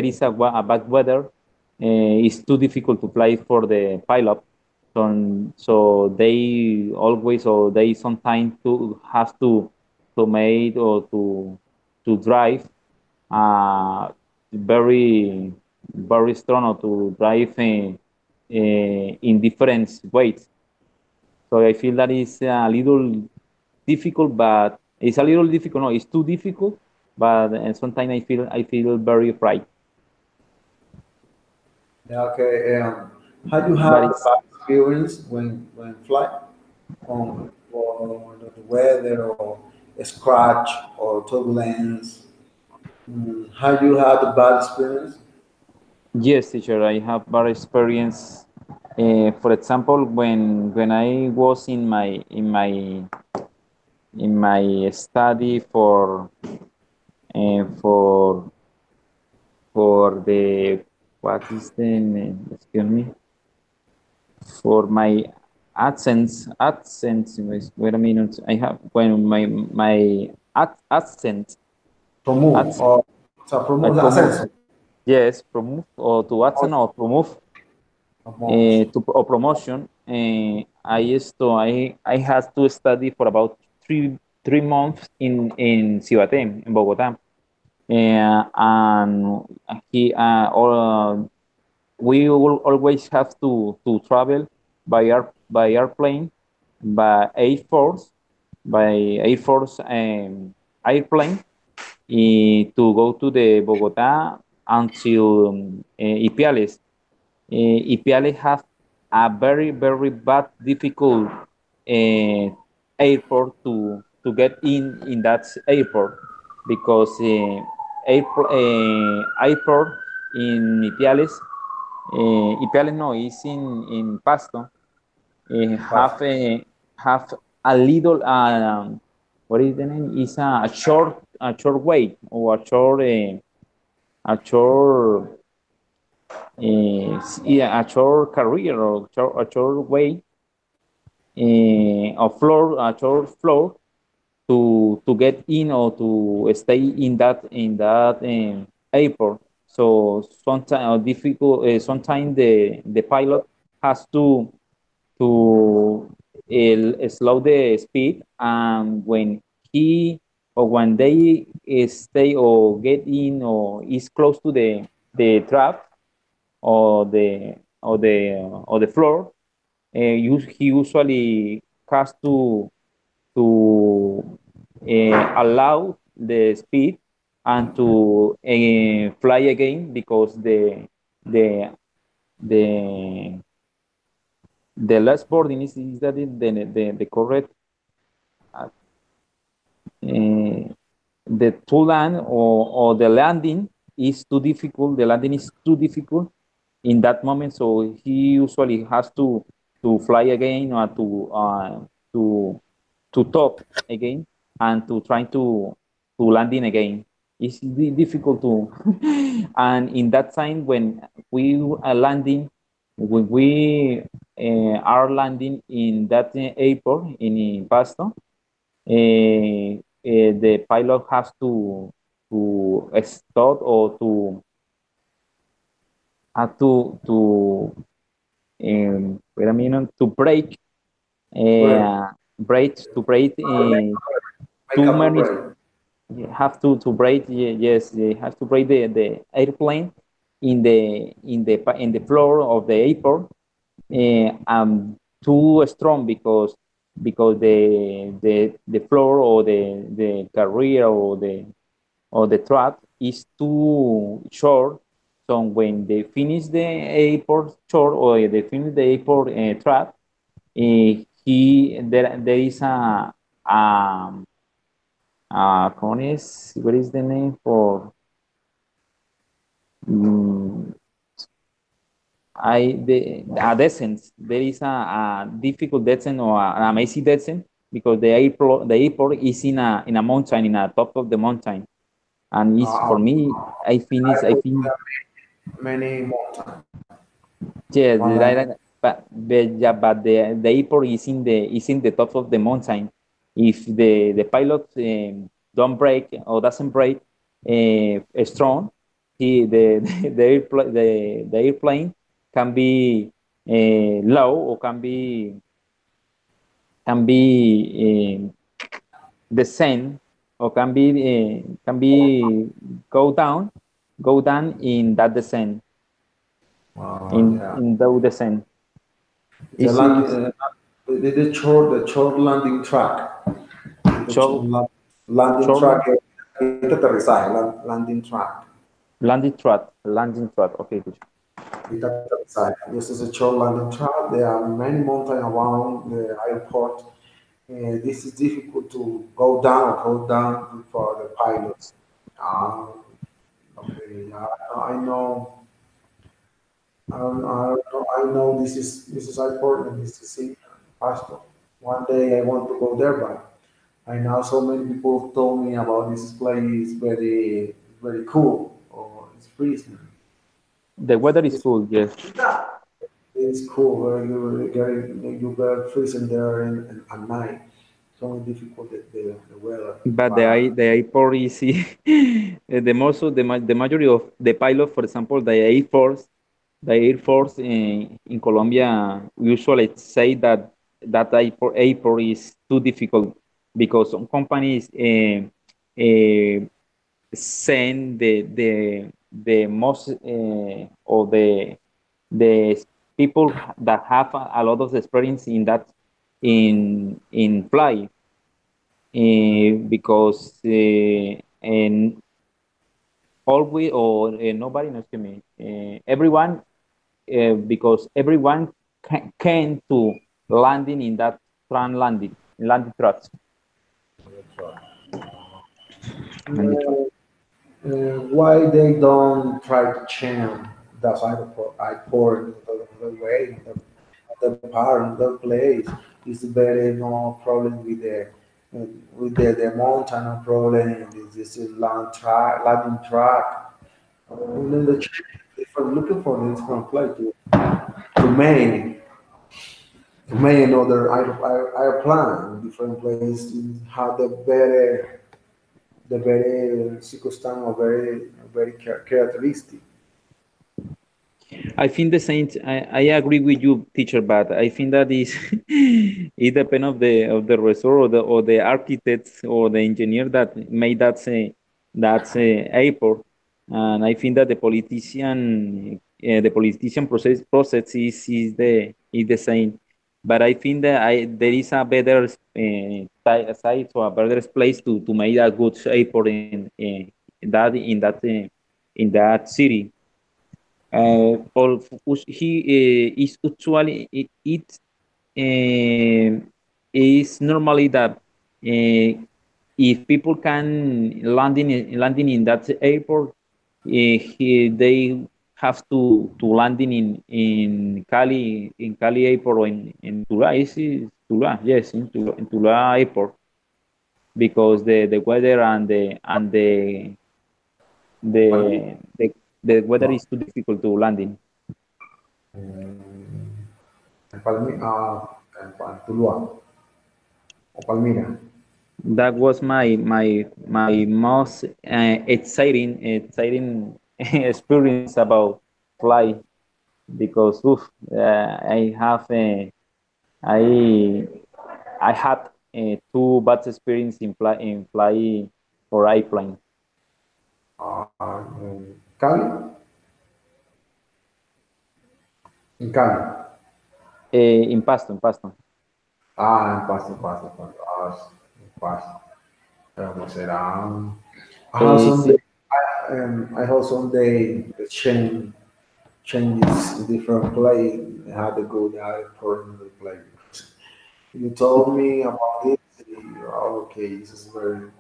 is a bad weather. It's too difficult to fly for the pilot, so they sometimes to have to make, or to drive very very strong, or to drive in different ways. So I feel that is a little difficult, but it's a little difficult. No, it's too difficult, but sometimes I feel very afraid. Yeah, okay. Have you But had a it's bad experience when fly on or the weather or a scratch or turbulence? Have you had a bad experience? Yes, teacher. I have very experience. For example, when I was in my study uh, for for the what is the name? Excuse me, for my AdSense. Wait a minute. I have when my AdSense Promote AdSense or I promote promote. ascenso. Yes, promote, or to AdSense, or promote, Promote. to or promotion. I had to study for about three months in Cibaté, in Bogotá. And he all we will always have to travel by airplane, by Air Force, by Air Force airplane, to go to the Bogota until Ipiales. Ipiales have a very very bad difficult airport to get in that airport, because airport in Ipiales no, is in Pasto, Pass. have a little what is the name? Is a short way, or a short yeah, a short career, or a short way, a short floor to get in, or to stay in that airport. So sometimes difficult. Sometimes the pilot has to slow the speed, and when he or when they stay or get in or is close to the trap or the floor, he usually has to allow the speed and to fly again, because the the the last boarding is that the correct the to land or the landing is too difficult. The landing is too difficult in that moment, so he usually has to fly again, or to top again, and to try to landing again. It's difficult to and in that time when we are landing, when we are landing in that airport in Pasto, the pilot has to stop or to wait a minute, to break Break. break Make too up a many. break. You have to break, yes, you have to break the airplane in the floor of the airport, too strong, because the floor or the carrier or the track is too short. So when they finish the airport short, or they finish the airport track, there is a what is the name for mm, a descent. There is a difficult descent or an amazing descent, because the airport is in a mountain, in a top of the mountain, and it's for Uh, me. I I think many more time. yes, One like yeah, but the airport is in the top of the mountain. If the pilot don't break or doesn't break strong, the airplane can be low, or can be descend, or can be go down in that descent, yeah. in the descent. The Is landing, the short landing track. The short landing short track. Aterrizaje, landing track. landing track. Okay, good. Aterrizaje. This is a short landing track. There are many mountains around the airport. This is difficult to go down for the pilots. Uh, okay, I know. I know this is important. This is it, Pastor. One day I want to go there, but I know so many people told me about this place. Very cool. Or it's freezing. The weather is It's, cool, yes, it's cool. You get freezing there at night. So difficult the weather. but But the airport is the most of the majority of the pilot, for example, the Air Force in Colombia usually say that airport is too difficult, because some companies send the most or the people that have a lot of experience in that in fly, because and always or nobody knows me, everyone, because everyone can to landing in that landing trucks. Landing truck. why they don't try to change the side of airport the way the part the place is very no problem with the mountain no problem. This is land track landing track. And then the if I'm looking for this from place to Maine to Maine other airplane different place have the very circumstance or very characteristic. I think the same. I agree with you, teacher, but I think that is it depends of the resort or the architects or the engineer that made that airport, and I think that the politician process is the same. But I think that there is a better site or a better place to make a good airport in that city. Or he is usually is normally that if people can landing in that airport, they have to landing in Cali airport or in Tula. Is Tula? Yes, in Tula airport because the weather Palmi- the the the weather is too difficult to landing. en Tuluá o Palmira. That was my most exciting experience about fly because I have I I had two bad experience in fly for airplane Cali, en Cali. in Pasto. Pasto. En Pasto. Pero será. I have some It's day. I have some day the changes in different play. How to go there for another play. You told me about this. Okay, this is very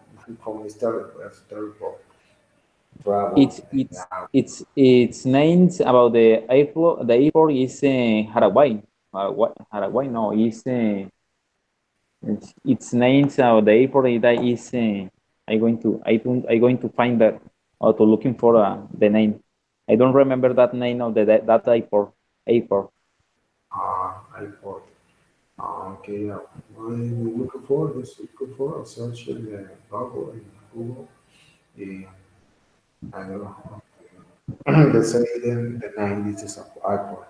from the start. That's terrible. Travel. Yeah. it's named about the airport. The airport is Haraguay. Haraguay, no, it's named the airport that is. I going to find that or to looking for the name. I don't remember that name of that airport. Airport. Airport. Okay. I'm looking for this. Looking for a search in Google. And I don't know. Let's say the 90s is airport.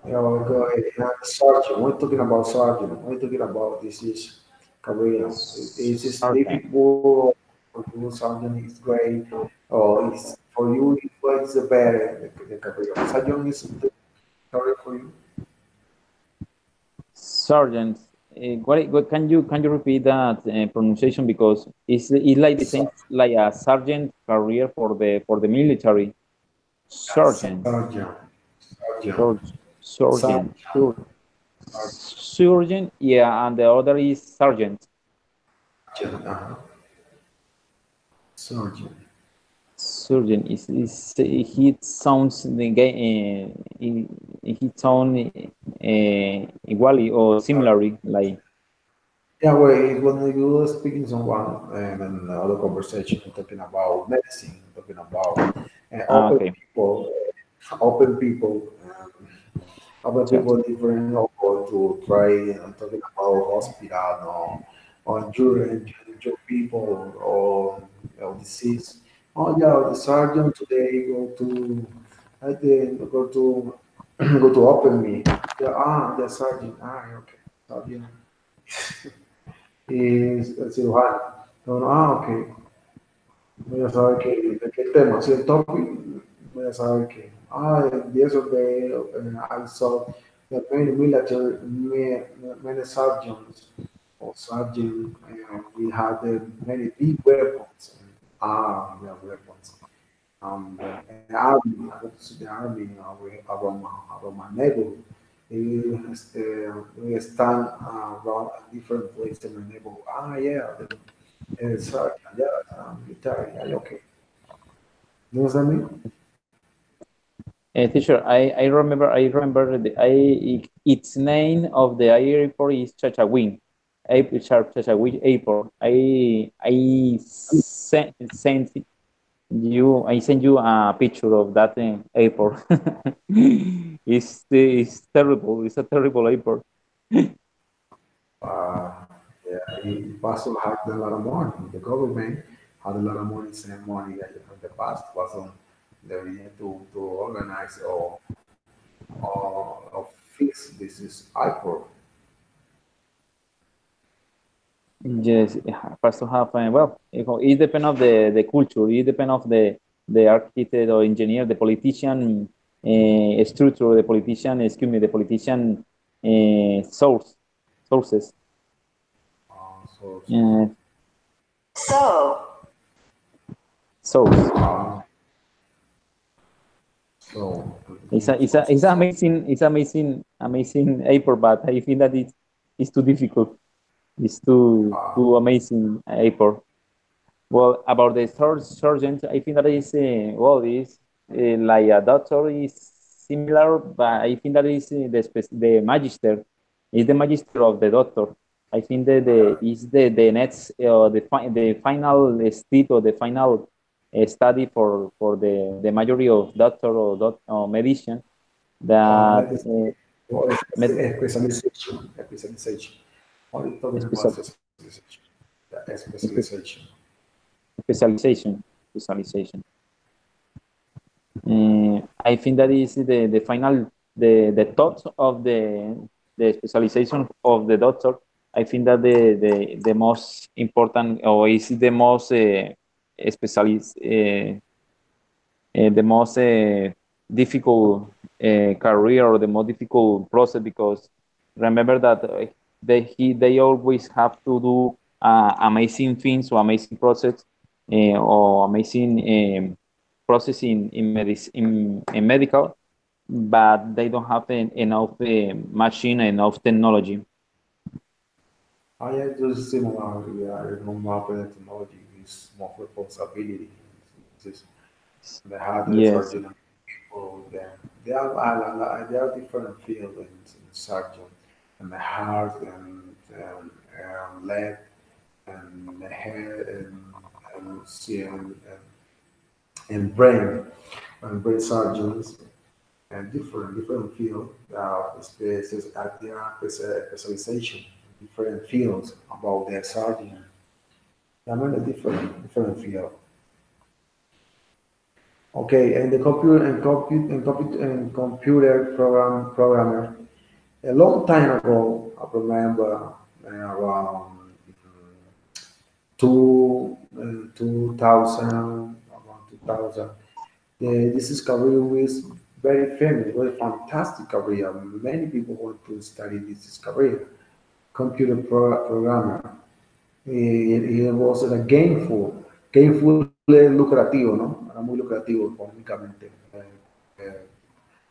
Yeah, well, go ahead. Sergeant, we're talking about sergeant. We're talking about this is career. Is this Sergeant. difficult for you? Sergeant is great. Or is for you? What is the better the career? Sergeant is the career for you. Sergeant. What can you repeat that pronunciation because it's like the same Ser- like a sergeant career for the military. Sergeant. Sergeant, sergeant, Surgeon. sergeant, Surgeon. Yeah, and the other is sergeant. sergeant. Sergeant. Surgeon is he sounds the guy he sound igually or similarly like Yeah, well, when you were speaking to someone and in other conversation talking about medicine, talking about okay. open people, open So, people different or to try talking about hospital or injure people or disease. Oh yeah, the surgeon today go to I think go to go to open me. Yeah, the surgeon. Okay, surgeon is el cirujano. No, no, ok. Voy a saber de qué tema, si el topic, voy a saber que, yesterday I saw that many military, many sergeants or sergeant, we had many big weapons. We have weapons. The army, I got to see the army around my neighborhood. We stand around a different place in my neighborhood. Yeah, sergeant, yeah, military, yeah, okay. You know what I mean? teacher, I remember its name of the airport is Chachawin. Chachawin airport. I sent you a picture of that airport. It's terrible. It's a terrible airport. Uh, yeah, he also had a lot of money. The government had a lot of money, send money in the past was on the to organize or fix this is hyper. Yes, it has to have, well, it depends of the culture, it depends of the architect or engineer, the politician structure, the politician, excuse me, the politician sources. Sources. Uh, source. So It's amazing, amazing paper, but I think that it's too difficult. It's too amazing paper. Well, about the surgeon, I think that is well, is like a doctor is similar, but I think that is the magister is the magister of the doctor. I think that the is the next the final state or the final study for the majority of doctor or medicine that medicine or med, specialization. Specialization. What are you talking about special, specialization? Yeah, specialization. specialization specialization. I think that is the final the thought of the specialization of the doctor. I think that the most important or is the most specialist the most difficult career or the most difficult process because remember that they always have to do amazing things or amazing process or amazing process in medical, but they don't have enough machine, enough technology. I had just similar, yeah, no more technology is more responsibility. Just the hardware Yes, surgeon and people, they are different fields in surgeon and the heart and leg and the head and, see, and brain surgeons and different field spaces at their specialization different fields about their surgeon. I mean a different field. Okay, and the computer programmer. A long time ago, I remember around two 2000, around 2000. This is career was very famous, very fantastic career. Many people want to study this career. Computer programmer. It was a gameful lucrativo, ¿no? Era muy lucrativo económicamente.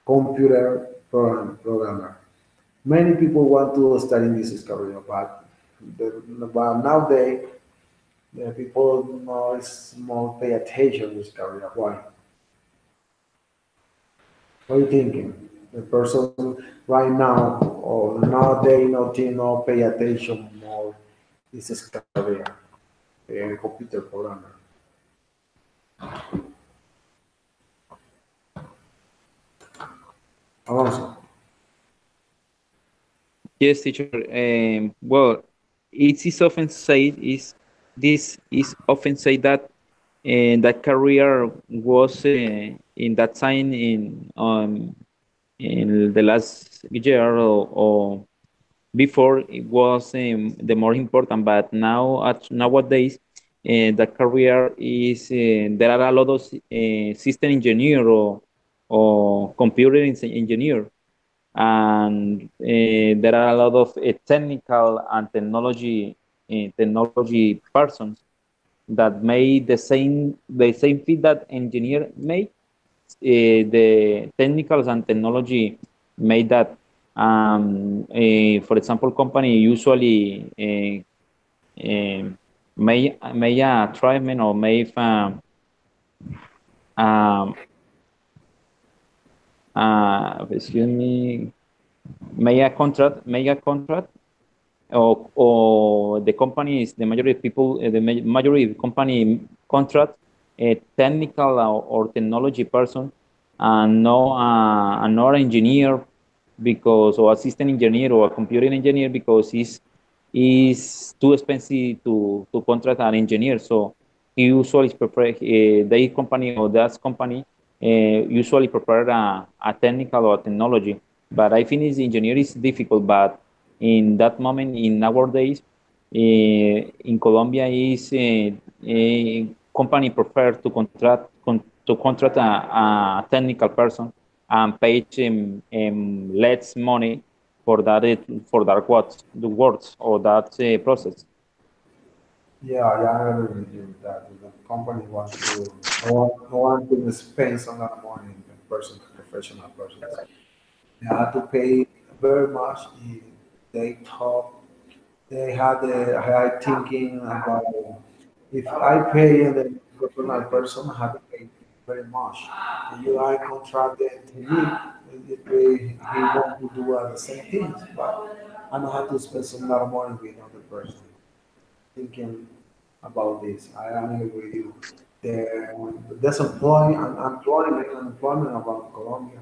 Computer programmer. Many people want to study this career, but nowadays the people more is more pay attention to this career. Why? What are you thinking? The person right now or nowadays not pay attention more this career, computer programmer. Alonso. yes, teacher. Well, it is often said is this is often said that that career was in that time in the last year or before it was the more important, but now nowadays the career is there are a lot of system engineer or computer engineer and there are a lot of technical and technology persons that made the same field that engineer made the technicals and technology made that for example company usually may a treatment or may um, excuse me make a contract or the companies, the majority of people, the majority of company contract a technical or technology person and no another engineer because or assistant engineer or a computer engineer because is too expensive to contract an engineer. So he usually prefer the company or that company usually prepare a technical or technology But I think engineering is difficult. But in that moment, in nowadays, in Colombia, is a company prefer to contract a technical person and pay him less money for that works the works or that process. Yeah, yeah, I agree with you that the company wants to no one to spend a lot of money in person, professional persons. They had to pay very much. They thought they had a high thinking about if I pay the professional person, I have to pay very much. If you I contracted to me, he want to do the same things, but I don't have to spend some lot of money with another person. Thinking about this, I agree with you. The unemployment about Colombia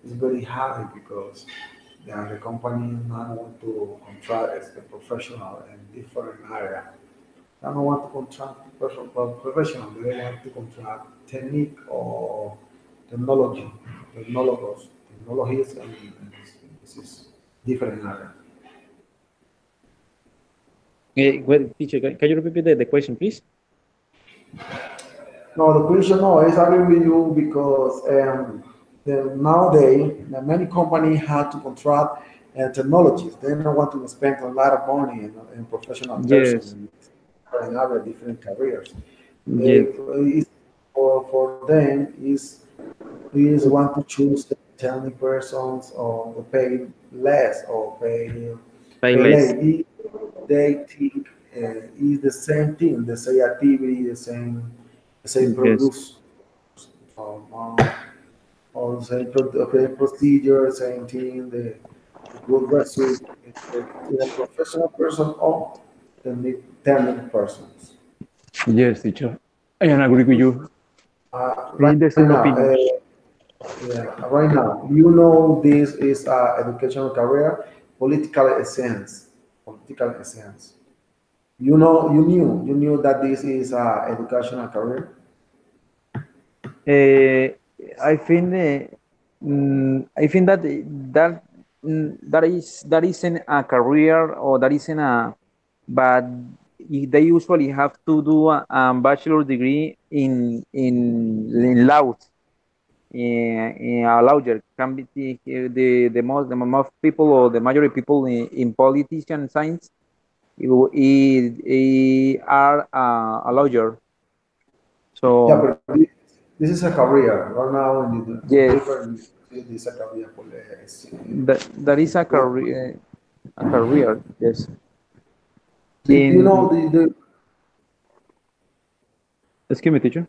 is very high because the company not want to contract as a professional in different area. They don't want to contract professional. They want to contract technique or technology, technologies, and this is different area. Well, teacher, can you repeat the question, please? No, the question, no, I agree with you because nowadays many companies have to contract technologies. They don't want to spend a lot of money in professional Yes, person in other different careers. yes, It's, for them is want to choose the 10 persons or pay less or pay payless. less. They think is the same thing, the same activity, the same Yes, produce, um, or the same okay, procedure, same thing, the good result. The professional person or the talented persons. yes, teacher. I agree with you. We Right need the same now, opinion. yeah, right now, you know this is educational career, political essence, political essence. You knew that this is educational career. Uh, I think I think that that isn't a career or that isn't a but they usually have to do a bachelor degree in law. In a lawyer can be the most people or the majority people in politician science are a lawyer. Yeah, So but this is a career. Right now, in yes, different, this is a career. that is a career. Yes. Do you know In the excuse me, teacher.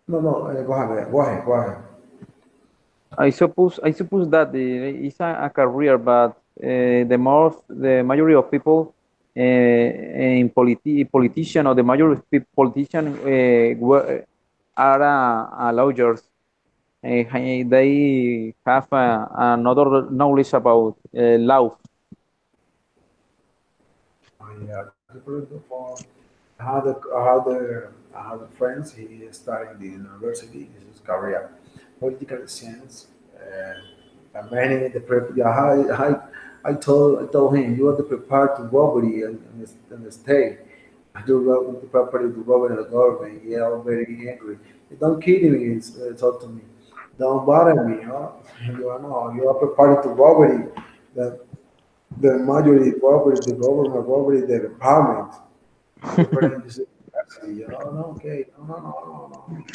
no, no, go ahead, go ahead, go ahead. I suppose that it's a career, but the majority of people in politician or the majority of politician are lawyers. They have another knowledge about law. I for I had a friend. He is studying the university. This is career, political science. And many the prep. Yeah, I told him you are the prepared to robbery in the state. I do the property to robbery in the government. Yeah, I'm very angry. Don't kid me. It's up to me. Don't bother me. Huh? You are no. You are prepared to robbery. The majority property, the government property, the department. I'm preparing this capacity. Oh, no, okay. No, no, no, no, no.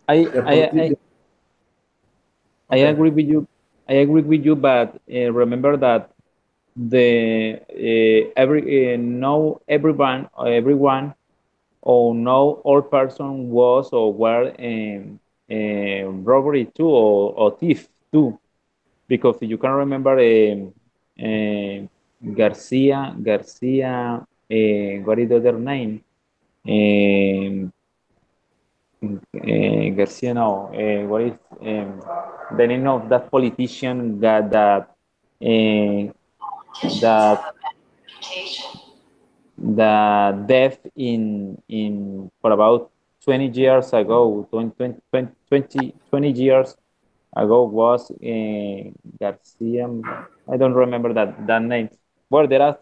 I The I I, politician. I Okay. agree with you. I agree with you, but remember that the every no everyone or no all person was or were robbery too or thief too, because you can remember Garcia, what is the other name? Um, Garcia, no, what is the name of that politician that the death in for about 20 years ago, 20 years. ago was Garcia. I don't remember that name. Well, there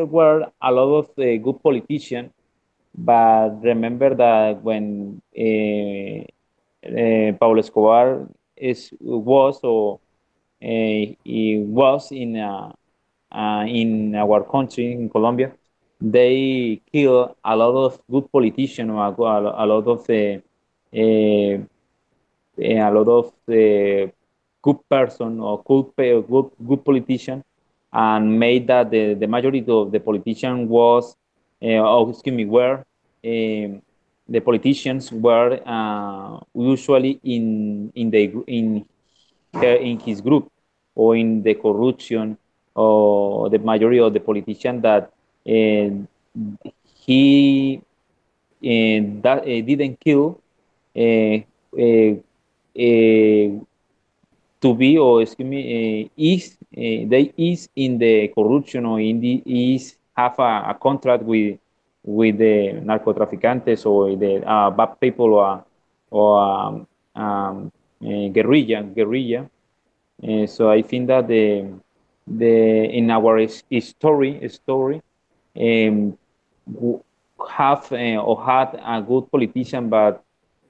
were a lot of good politicians, but remember that when Pablo Escobar was or he was in our country in Colombia, they kill a lot of good politicians, a lot of uh, a lot of good person or good politician, and made that the majority of the politician was, excuse me, were the politicians were usually in his group or in the corruption, or the majority of the politician that he didn't kill uh, uh, uh, to be, or excuse me, is they is in the corruption, or in the is have a contract with the narcotraficantes, or the bad people, or guerrilla. So I think that the in our story w- have or had a good politician, but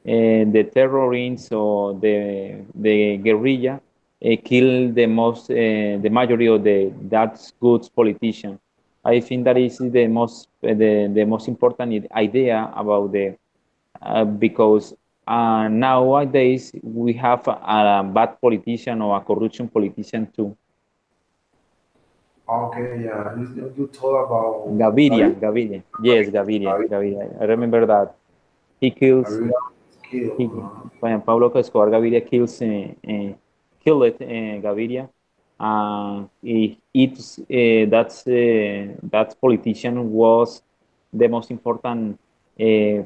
the terrorists or the guerrilla kill the majority of that's good politician. I think that is the most important idea about the because nowadays we have a bad politician or a corruption politician too. Okay, yeah. You told about Gaviria. Gaviria. Yes, Gaviria. I remember that he kills. Gaviria killed. He, when Pablo Escobar Gaviria killed Gaviria. That politician was the most important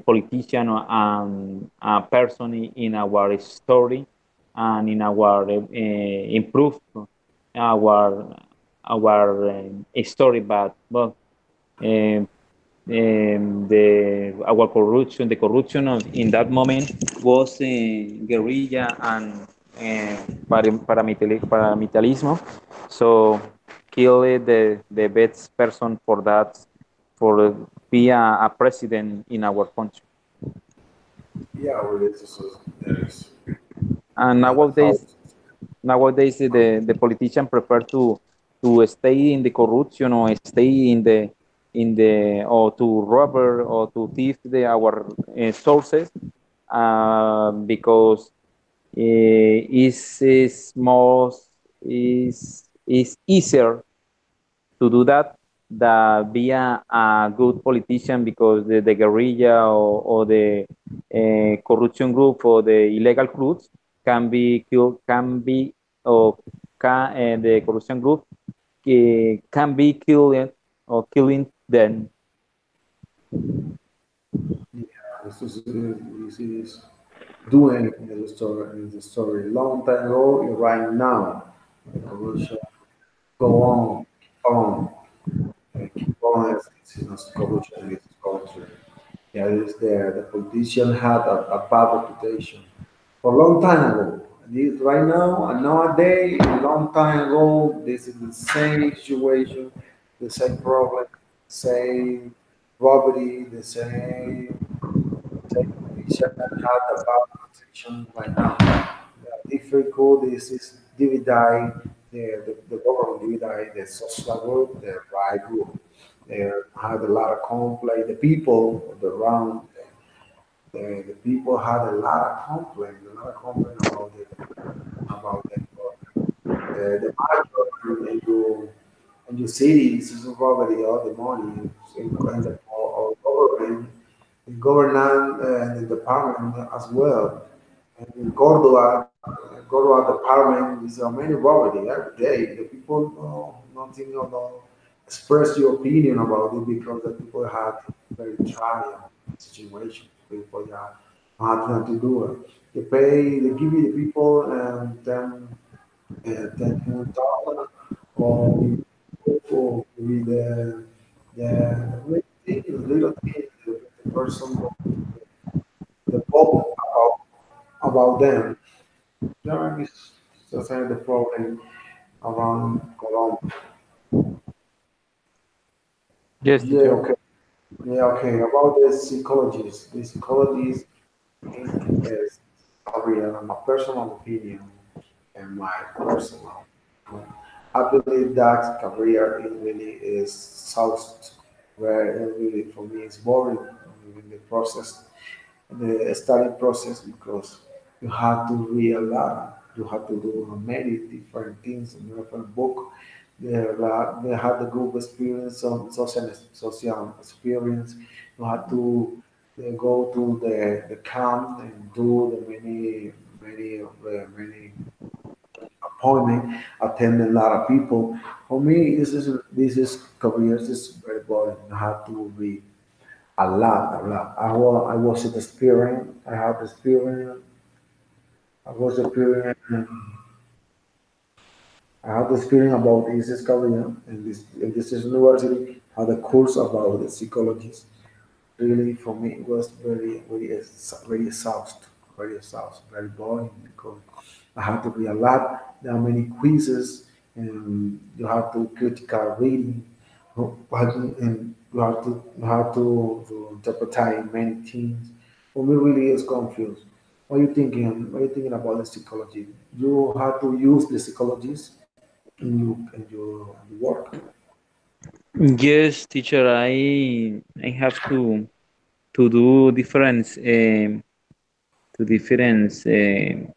politician and person in our story, and in our improve our story. But um, the corruption in that moment was guerrilla and paramilitarismo. So killed the best person for that, for be a president in our country. Yeah, well, there's And that's how. nowadays the politician prefer to stay in the corruption, or stay in the or to robber or to thief our sources, because is easier to do that than be a good politician, because the guerrilla, or the corruption group, or the illegal groups can be killed, can be or the corruption group can be killed or killing them. Yeah, this is doing in the story long time ago and right now. The corruption go on, keep on as corruption in this country. Yeah, it is there. The politician had a bad reputation for a long time ago. Right now, and nowadays, a long time ago, this is the same situation, the same problem, same robbery, the same politician had a bad reputation right now. The difficult is divide the government divide the social group, the right group. They had a lot of complaint. The people around the people had a lot of complaint about the the market in your cities is probably all the money in the or government, the government and the department as well. And in Córdoba department is many robbery every day. The people nothing about express your opinion about it because the people had very trying situation. People had nothing to do it. They give you the people $10,000 or with the little thing, the person, the pope about them. Yeah, it's society the problem around Colombia. Yes, Yeah, teacher. okay. Yeah, okay. About the psychologists is career, my personal opinion and my personal. I believe that career it really is sourced where it really for me is boring in the process, the study process because you have to read a lot, you have to do many different things in different book. They have the group experience, some social experience. You have to go to the camp and do the many appointment, attend a lot of people. For me, this is career. This is very boring. I have to read a lot. I was experienced. I have experience. I was experienced. I have experience about this career and this is university. Had a course about the psychologist. Really, for me, it was very exhausting, very boring because I had to read a lot. There are many quizzes, and you have to critical reading, and you have to interpret many things. For me, really, is confused. What are you thinking? What are you thinking about the psychology? You have to use the psychologist in your work. Yes, teacher. I have to do different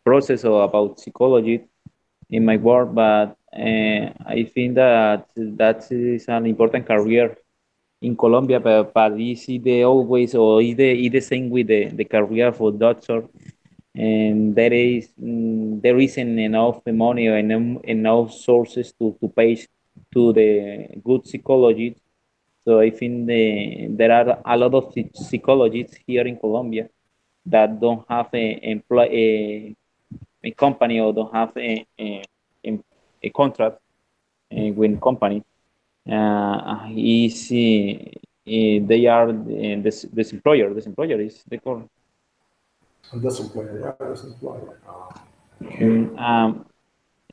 process or about psychology in my work, but I think that is an important career in Colombia, but is it the always or is the same with the career for doctor? And there isn't enough money or enough sources to pay to the good psychology. So I think there are a lot of psychologists here in Colombia that don't have a company or don't have a contract with company. Is they are this employer. This employer is the call. So that's employer, yeah, that's employer. Okay.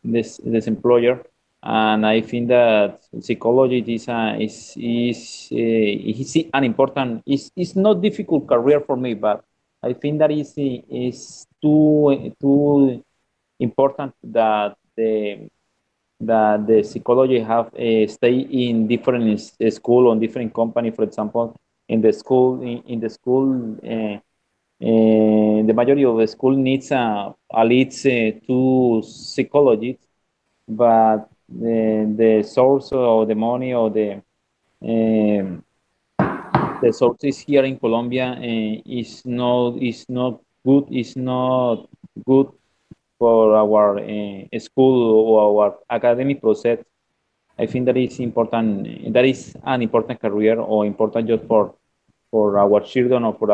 This employer, and I think that psychology is an important. It's not difficult career for me, but I think that is too important that the psychology have stay in different school or different company. For example, in the school. The majority of the school needs at least two psychologists, but the source or the money or um, the sources here in Colombia is not good for our school or our academic process. I think that is important. That is an important career or important job for our children or for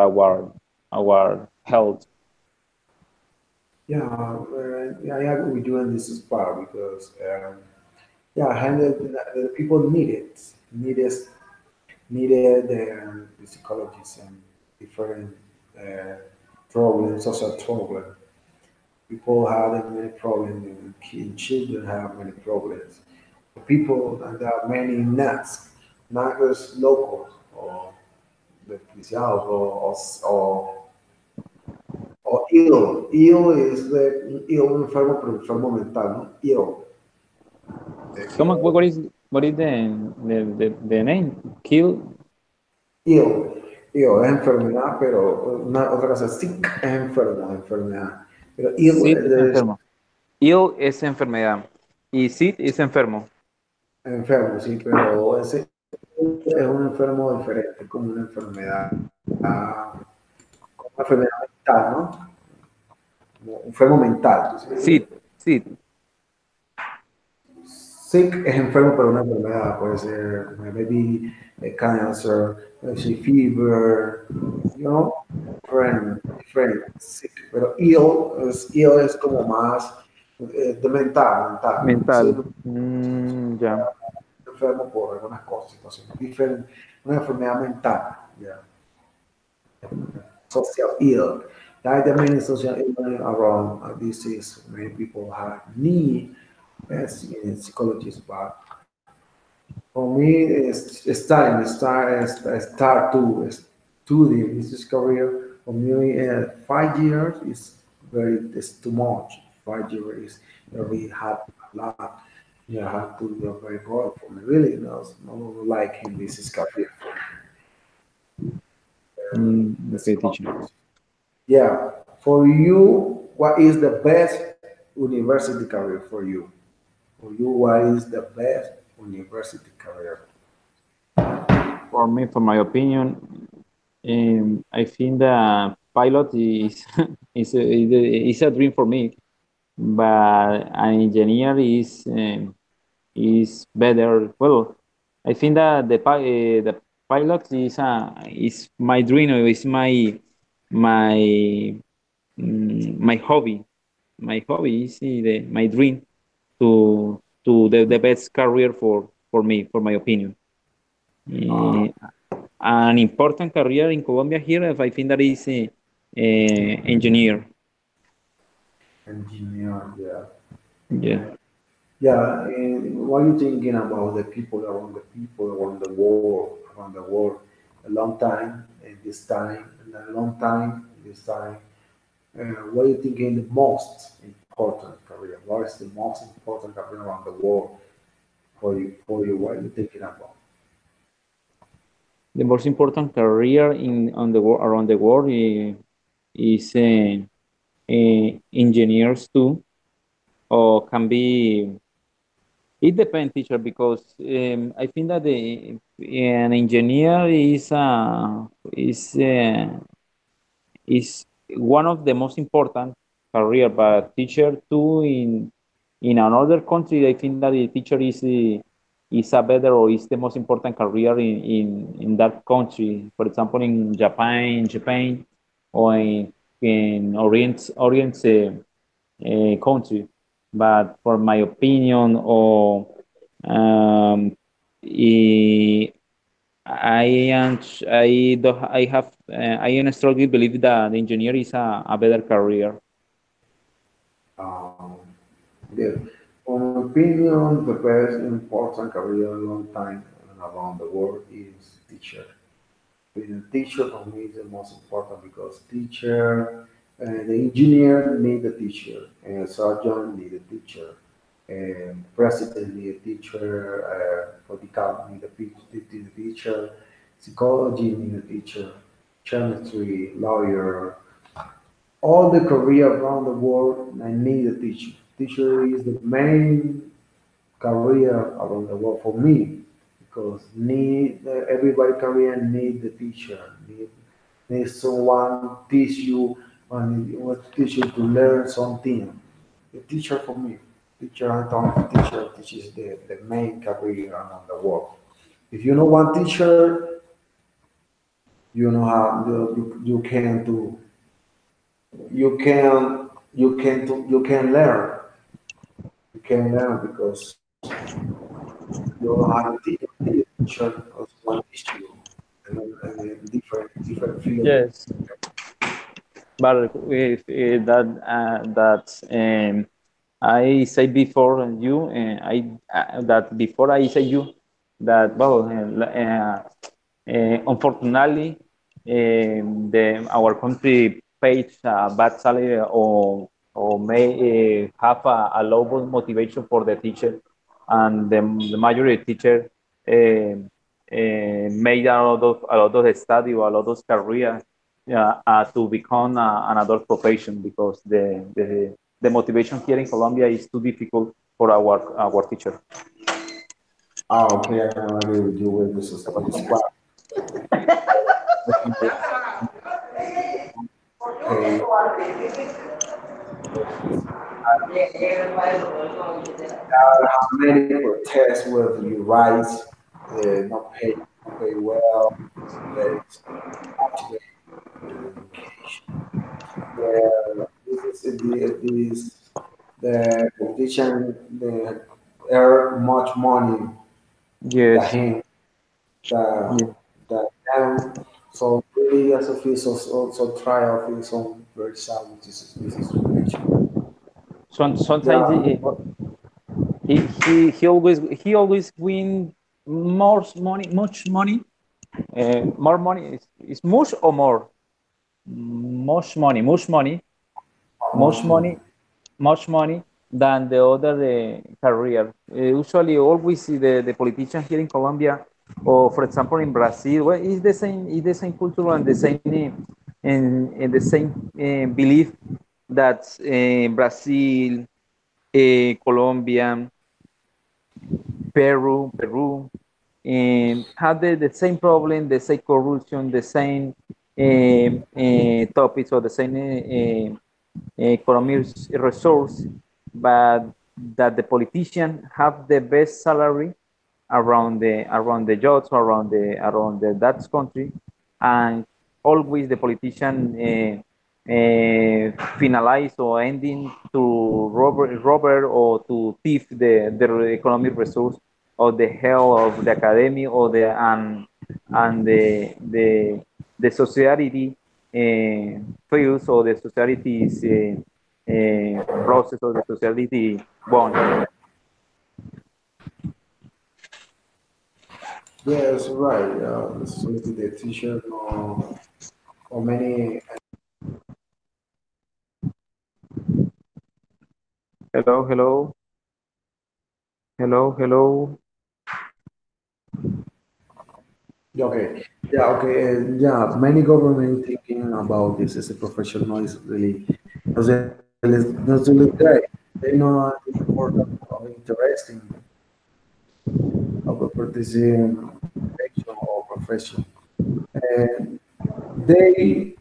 our health. Yeah, yeah, I agree with you on this part because yeah, and the people needed the psychologists and different uh, problems, social problems. People have many problems, and children have many problems. People, and there are many NACs, NACs locals or the policial or ill. Ill is the ill enfermo, pero enfermo mental, ¿no? Ill. Come on, what is the name? Kill. Ill. Ill es enfermedad, pero una, otra cosa, sick es enfermo, enfermedad. Pero ill Sid es es enfermo. Ill es enfermedad. Y Sid es enfermo. enfermo, sí, pero ese es un enfermo diferente, como una enfermedad mental, ¿no? Como enfermo mental. Sid. Sid. Sick es enfermo por una enfermedad, puede ser maybe cancer, fever, you know, different sick. Pero ill es como más de mental. Sí, Mental. Ya. enfermo por algunas cosas, situaciones diferentes, una enfermedad mental, ya, social ill. Like the many social events around this is many people have need as in psychologists, but for me, start to study business career. For me, 5 years is very is too much. 5 years is very hard a lot. You have to be very broad for me. Really, no like in business career. Okay, teacher. Yeah, for you, what is the best university career for you? For you, what is the best university career? For me, for my opinion, I think the pilot is is a dream for me, but an engineer is better. Well, I think that the pilot is my dream. Or is my my hobby. My hobby is my dream to the best career for me, for my opinion. Uh, Eh, an important career in Colombia here, I think that is engineer. engineer, yeah. Yeah. Yeah, and what are you thinking about the people around the world, a long time and this time, and a long time and this time? What are you thinking the most important career? What is the most important career around the world for you? For you, what are you thinking about? The most important career in on the world around the world is engineers too, or can be. It depends, teacher, because I think that an engineer is one of the most important career, but teacher too in another country, I think that the teacher is a better or is the most important career in that country. For example, in Japan, or in Orient country. But for my opinion, or um, eh, I am I have I am strongly believe that engineer is a better career. Um, yeah. For my opinion, the best important career a long time and around the world is teacher. The teacher for me is the most important because teacher, the engineer need a teacher, and surgeon need a teacher, and president need a teacher, political need a teacher, psychology need a teacher, chemistry, lawyer, all the career around the world, I need a teacher. Teacher is the main career around the world for me because need everybody career need the teacher need someone teach you and you want to teach you to learn something. The teacher for me, teacher Anton, teacher teaches the main career around the world. If you know one teacher, you know how you can do you can learn. You can learn because you have a teacher also one teach you and different field. Yes, but with that I said before you, I that before I say you that well, unfortunately, our country pays a bad salary or may have a low motivation for the teacher, and the majority teacher made a lot of study or a lot of career to become another profession because the motivation here in Colombia is too difficult for our teacher. Ah, okay, I can agree with you with this part. Okay, how many protests with you rights, not pay well, very motivated education. Yeah, the politician the earn much money that Yes. him that Yeah. that them. So really also feel so try to feel some very sad with this situation. Sometimes Yeah, he always win more money, much money, more money is much or more, much much money, more. much money than the other career. Usually, always see the politicians here in Colombia, or for example in Brazil, well, it's the same culture and the same and the same belief that Brazil, Colombia, Peru, and had the same problem, the same corruption, the same topics or the same economic resource, but that the politician have the best salary around the jobs around the Dutch country, and always the politician finalize or ending to robber or to thief the economic resource or the health of the academy or the and the society fields or the society's process or the society bond. Yes, right. So the teacher or many. Hello, hello, hello, hello. Yeah, okay. Yeah, okay. Yeah, many government thinking about this as a professional is really not really great. They know the importance of interesting of a participation or profession. And they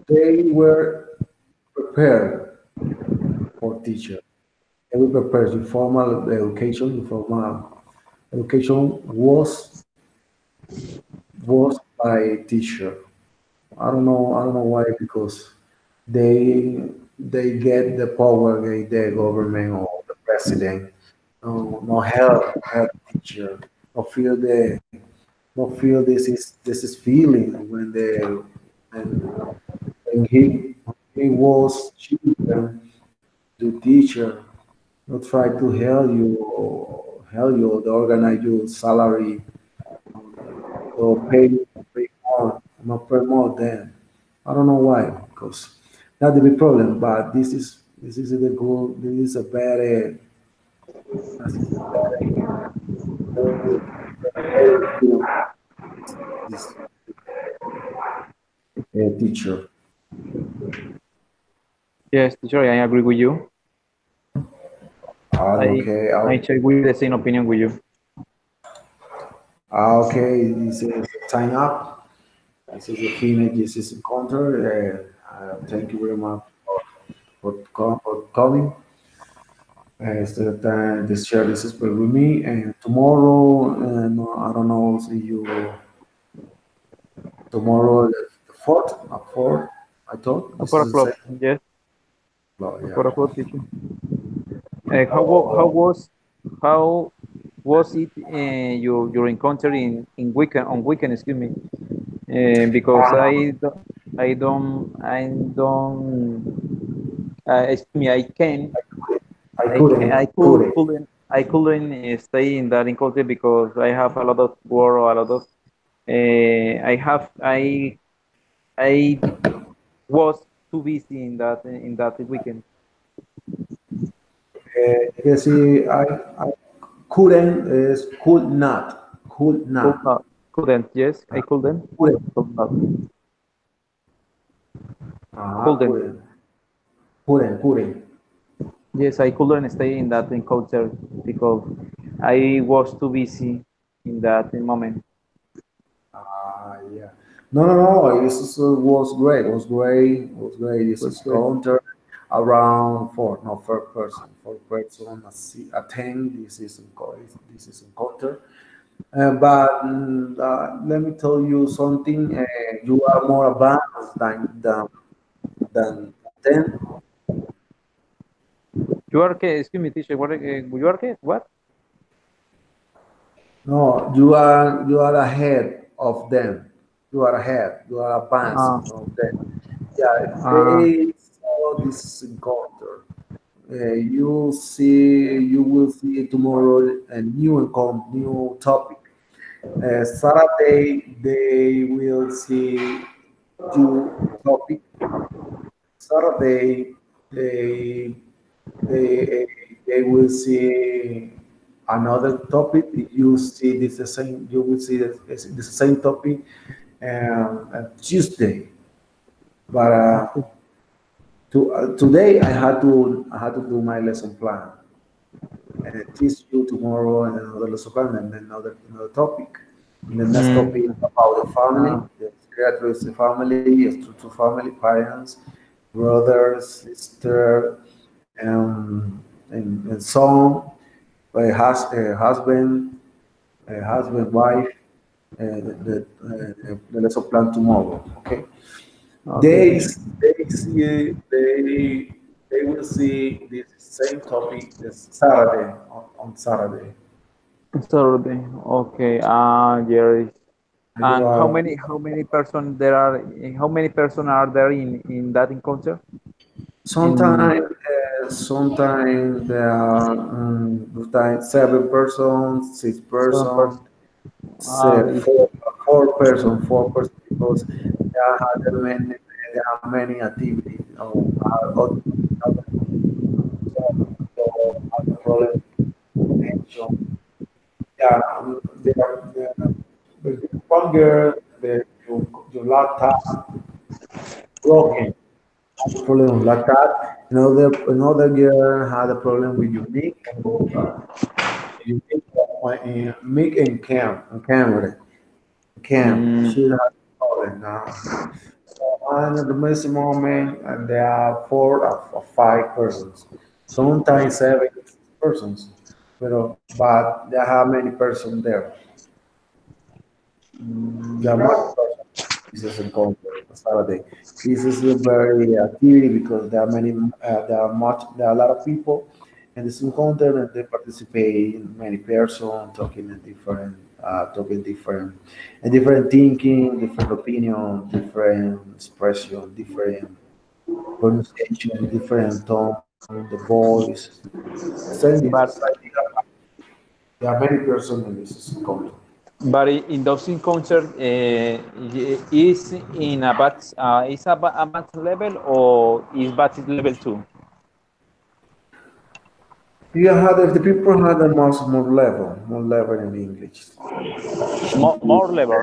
they were prepared for teacher. They were prepared. Informal education was by teacher. I don't know why, because they get the power, the government or the president. No help teacher. No feel this is feeling when, when he was children, the teacher not try to help you, the organize your salary, or pay more, not pay more than. I don't know why, because that's the big problem. But this is the good. This is a bad. This is a bad this teacher. Yes, teacher, I agree with you. I Okay, I share with the same opinion with you. okay. This is time up. This is the finish. This is encounter. Thank you very much for coming. So that this share this is with me, and tomorrow, no, I don't know, see you tomorrow the fourth, at four. I thought At this 4 is the o'clock, second. yes, Well, at yeah. 4 o'clock, teacher. Oh, How was it your encounter in weekend on weekend? Excuse me, because I don't excuse me, I couldn't, couldn't. I couldn't stay in that encounter because I have a lot of work or a lot of I was too busy in that weekend. You see, I couldn't is could Could not, not, couldn't. Yes, I couldn't. couldn't, Could not. Couldn't. couldn't, couldn't. Yes, I couldn't stay in that encounter because I was too busy in that moment. Yeah. No, no, no. This is, was great. Was great. Was great. This Was is good. counter around four, no, four person. Four person. A 10. This is encounter. But let me tell you something. You are more advanced than 10. You are okay? Excuse me, teacher. What? You are okay? What? No, you are ahead of them. You are ahead. You are advanced Uh, of them. Yeah, Uh, they saw this encounter. You will see tomorrow a new topic. Saturday they will see two topic. Saturday they they they will see another topic. You see this the same. You will see the same topic Tuesday. But today I had to do my lesson plan and teach you tomorrow and another lesson plan and then another topic. And the next topic is mm, about the family. uh, The creator is the family, is to family, parents, brothers, sister, and son, a husband, wife, the lesson plan tomorrow. Okay. okay. They see they will see this same topic this Saturday on Saturday. Saturday. Okay. Yes. You And are how many person are there in that encounter? In sometimes there are sometimes 7 persons, 6 persons, person. Ah, four person because there are many activities. You know, other other problem mention. Yeah, the one girl, your laptop broken. Had a problem with laptop. Another girl had a problem with your mic. Your mic and camera. Cam. mm, She had a problem now. And at the messy moment, and there are 4 or 5 persons, sometimes 7 persons. But there are many persons there. There are mm, much persons. This is encounter on Saturday. This is a very activity because there are a lot of people in this encounter and they participate in many persons talking in different thinking, different opinion, different expression, different pronunciation, different tone, the voice. Same this but society. There are many persons in this encounter. in those encounters, is in a bad advanced level or is bad level two? The people had a more level in English. More level,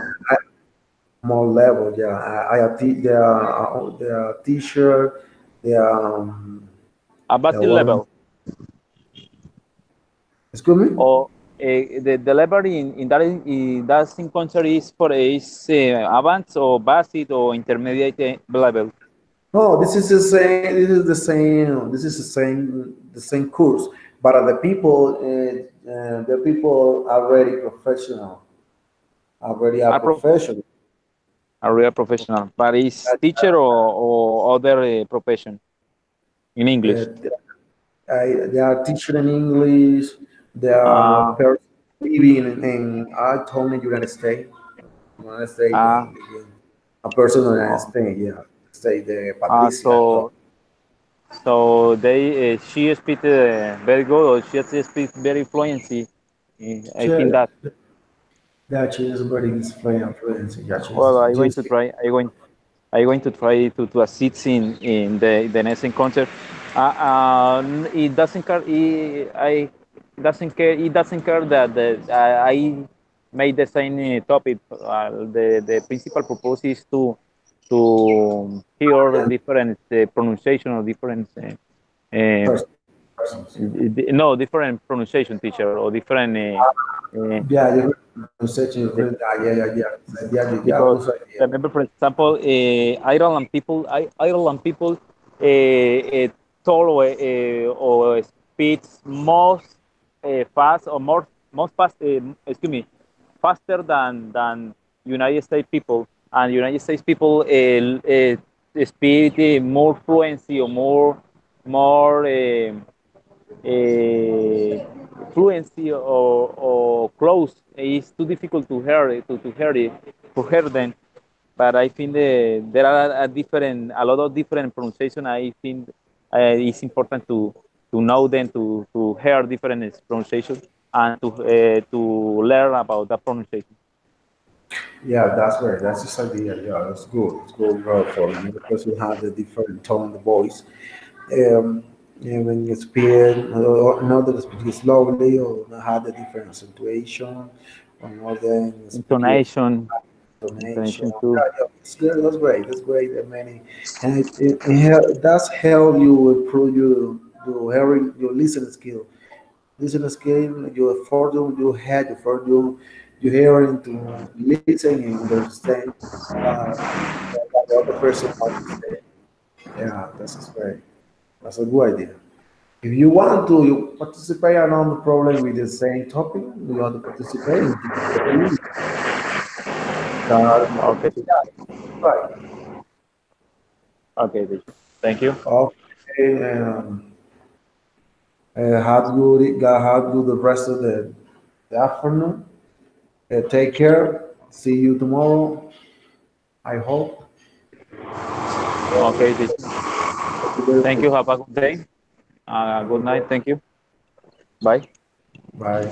More level, yeah. They are teacher, they are a bad the one. level, Excuse me. or the level in that encounter is for is advanced or basic or intermediate level. No, this is the same. This is the same. This is the same course. But the people are already professional. Already are A, pro, professional. a real professional, but is Uh, teacher or other profession in English. they are teaching in English. They are Uh, living in I told me United States. United States. uh, A person in the United oh, States. Yeah, say the Patricia. so they she speaks very good or she speaks very fluency. I She, think that. yeah, she is very influence. Yeah, Well, I'm going she's to try. I'm going to try to assist in the next encounter. It doesn't care. It doesn't care that I made the same topic. The principal purpose is to hear different pronunciation or different uh, person. Persons. no different pronunciation teacher or different uh, Yeah, different pronunciation, different. because Yeah. remember, for example, Ireland people talk or speak most fast or more most fast excuse me faster than United States people, and United States people speak more fluency or more fluency or close. It's too difficult to hear it to hear them. but I think there are a lot of different pronunciation. I think it's important to know them, to hear different pronunciation, and to learn about the pronunciation. Yeah, that's right. That's his idea. Yeah, that's good. It's good for you because you have the different tone of the voice. Yeah, when you speak, not that speak slowly or not have the different situation, or not then speak Intonation, intonation. intonation Yeah, too. yeah, it's good. That's great. That's great. That many, and it does help you improve your hearing, your listening skill. Listening skill, your further you head, your further you hearing to listen and understand what the other person wants to say. Yeah, that's great. That's a good idea. If you want to you participate on the problem with the same topic, you want to participate in the Okay, right. okay, teacher. Thank you. Okay, have you the rest of the afternoon. Take care. See you tomorrow. I hope. Okay, teacher. Thank you. Have a good day. Good night. Thank you. Bye. Bye.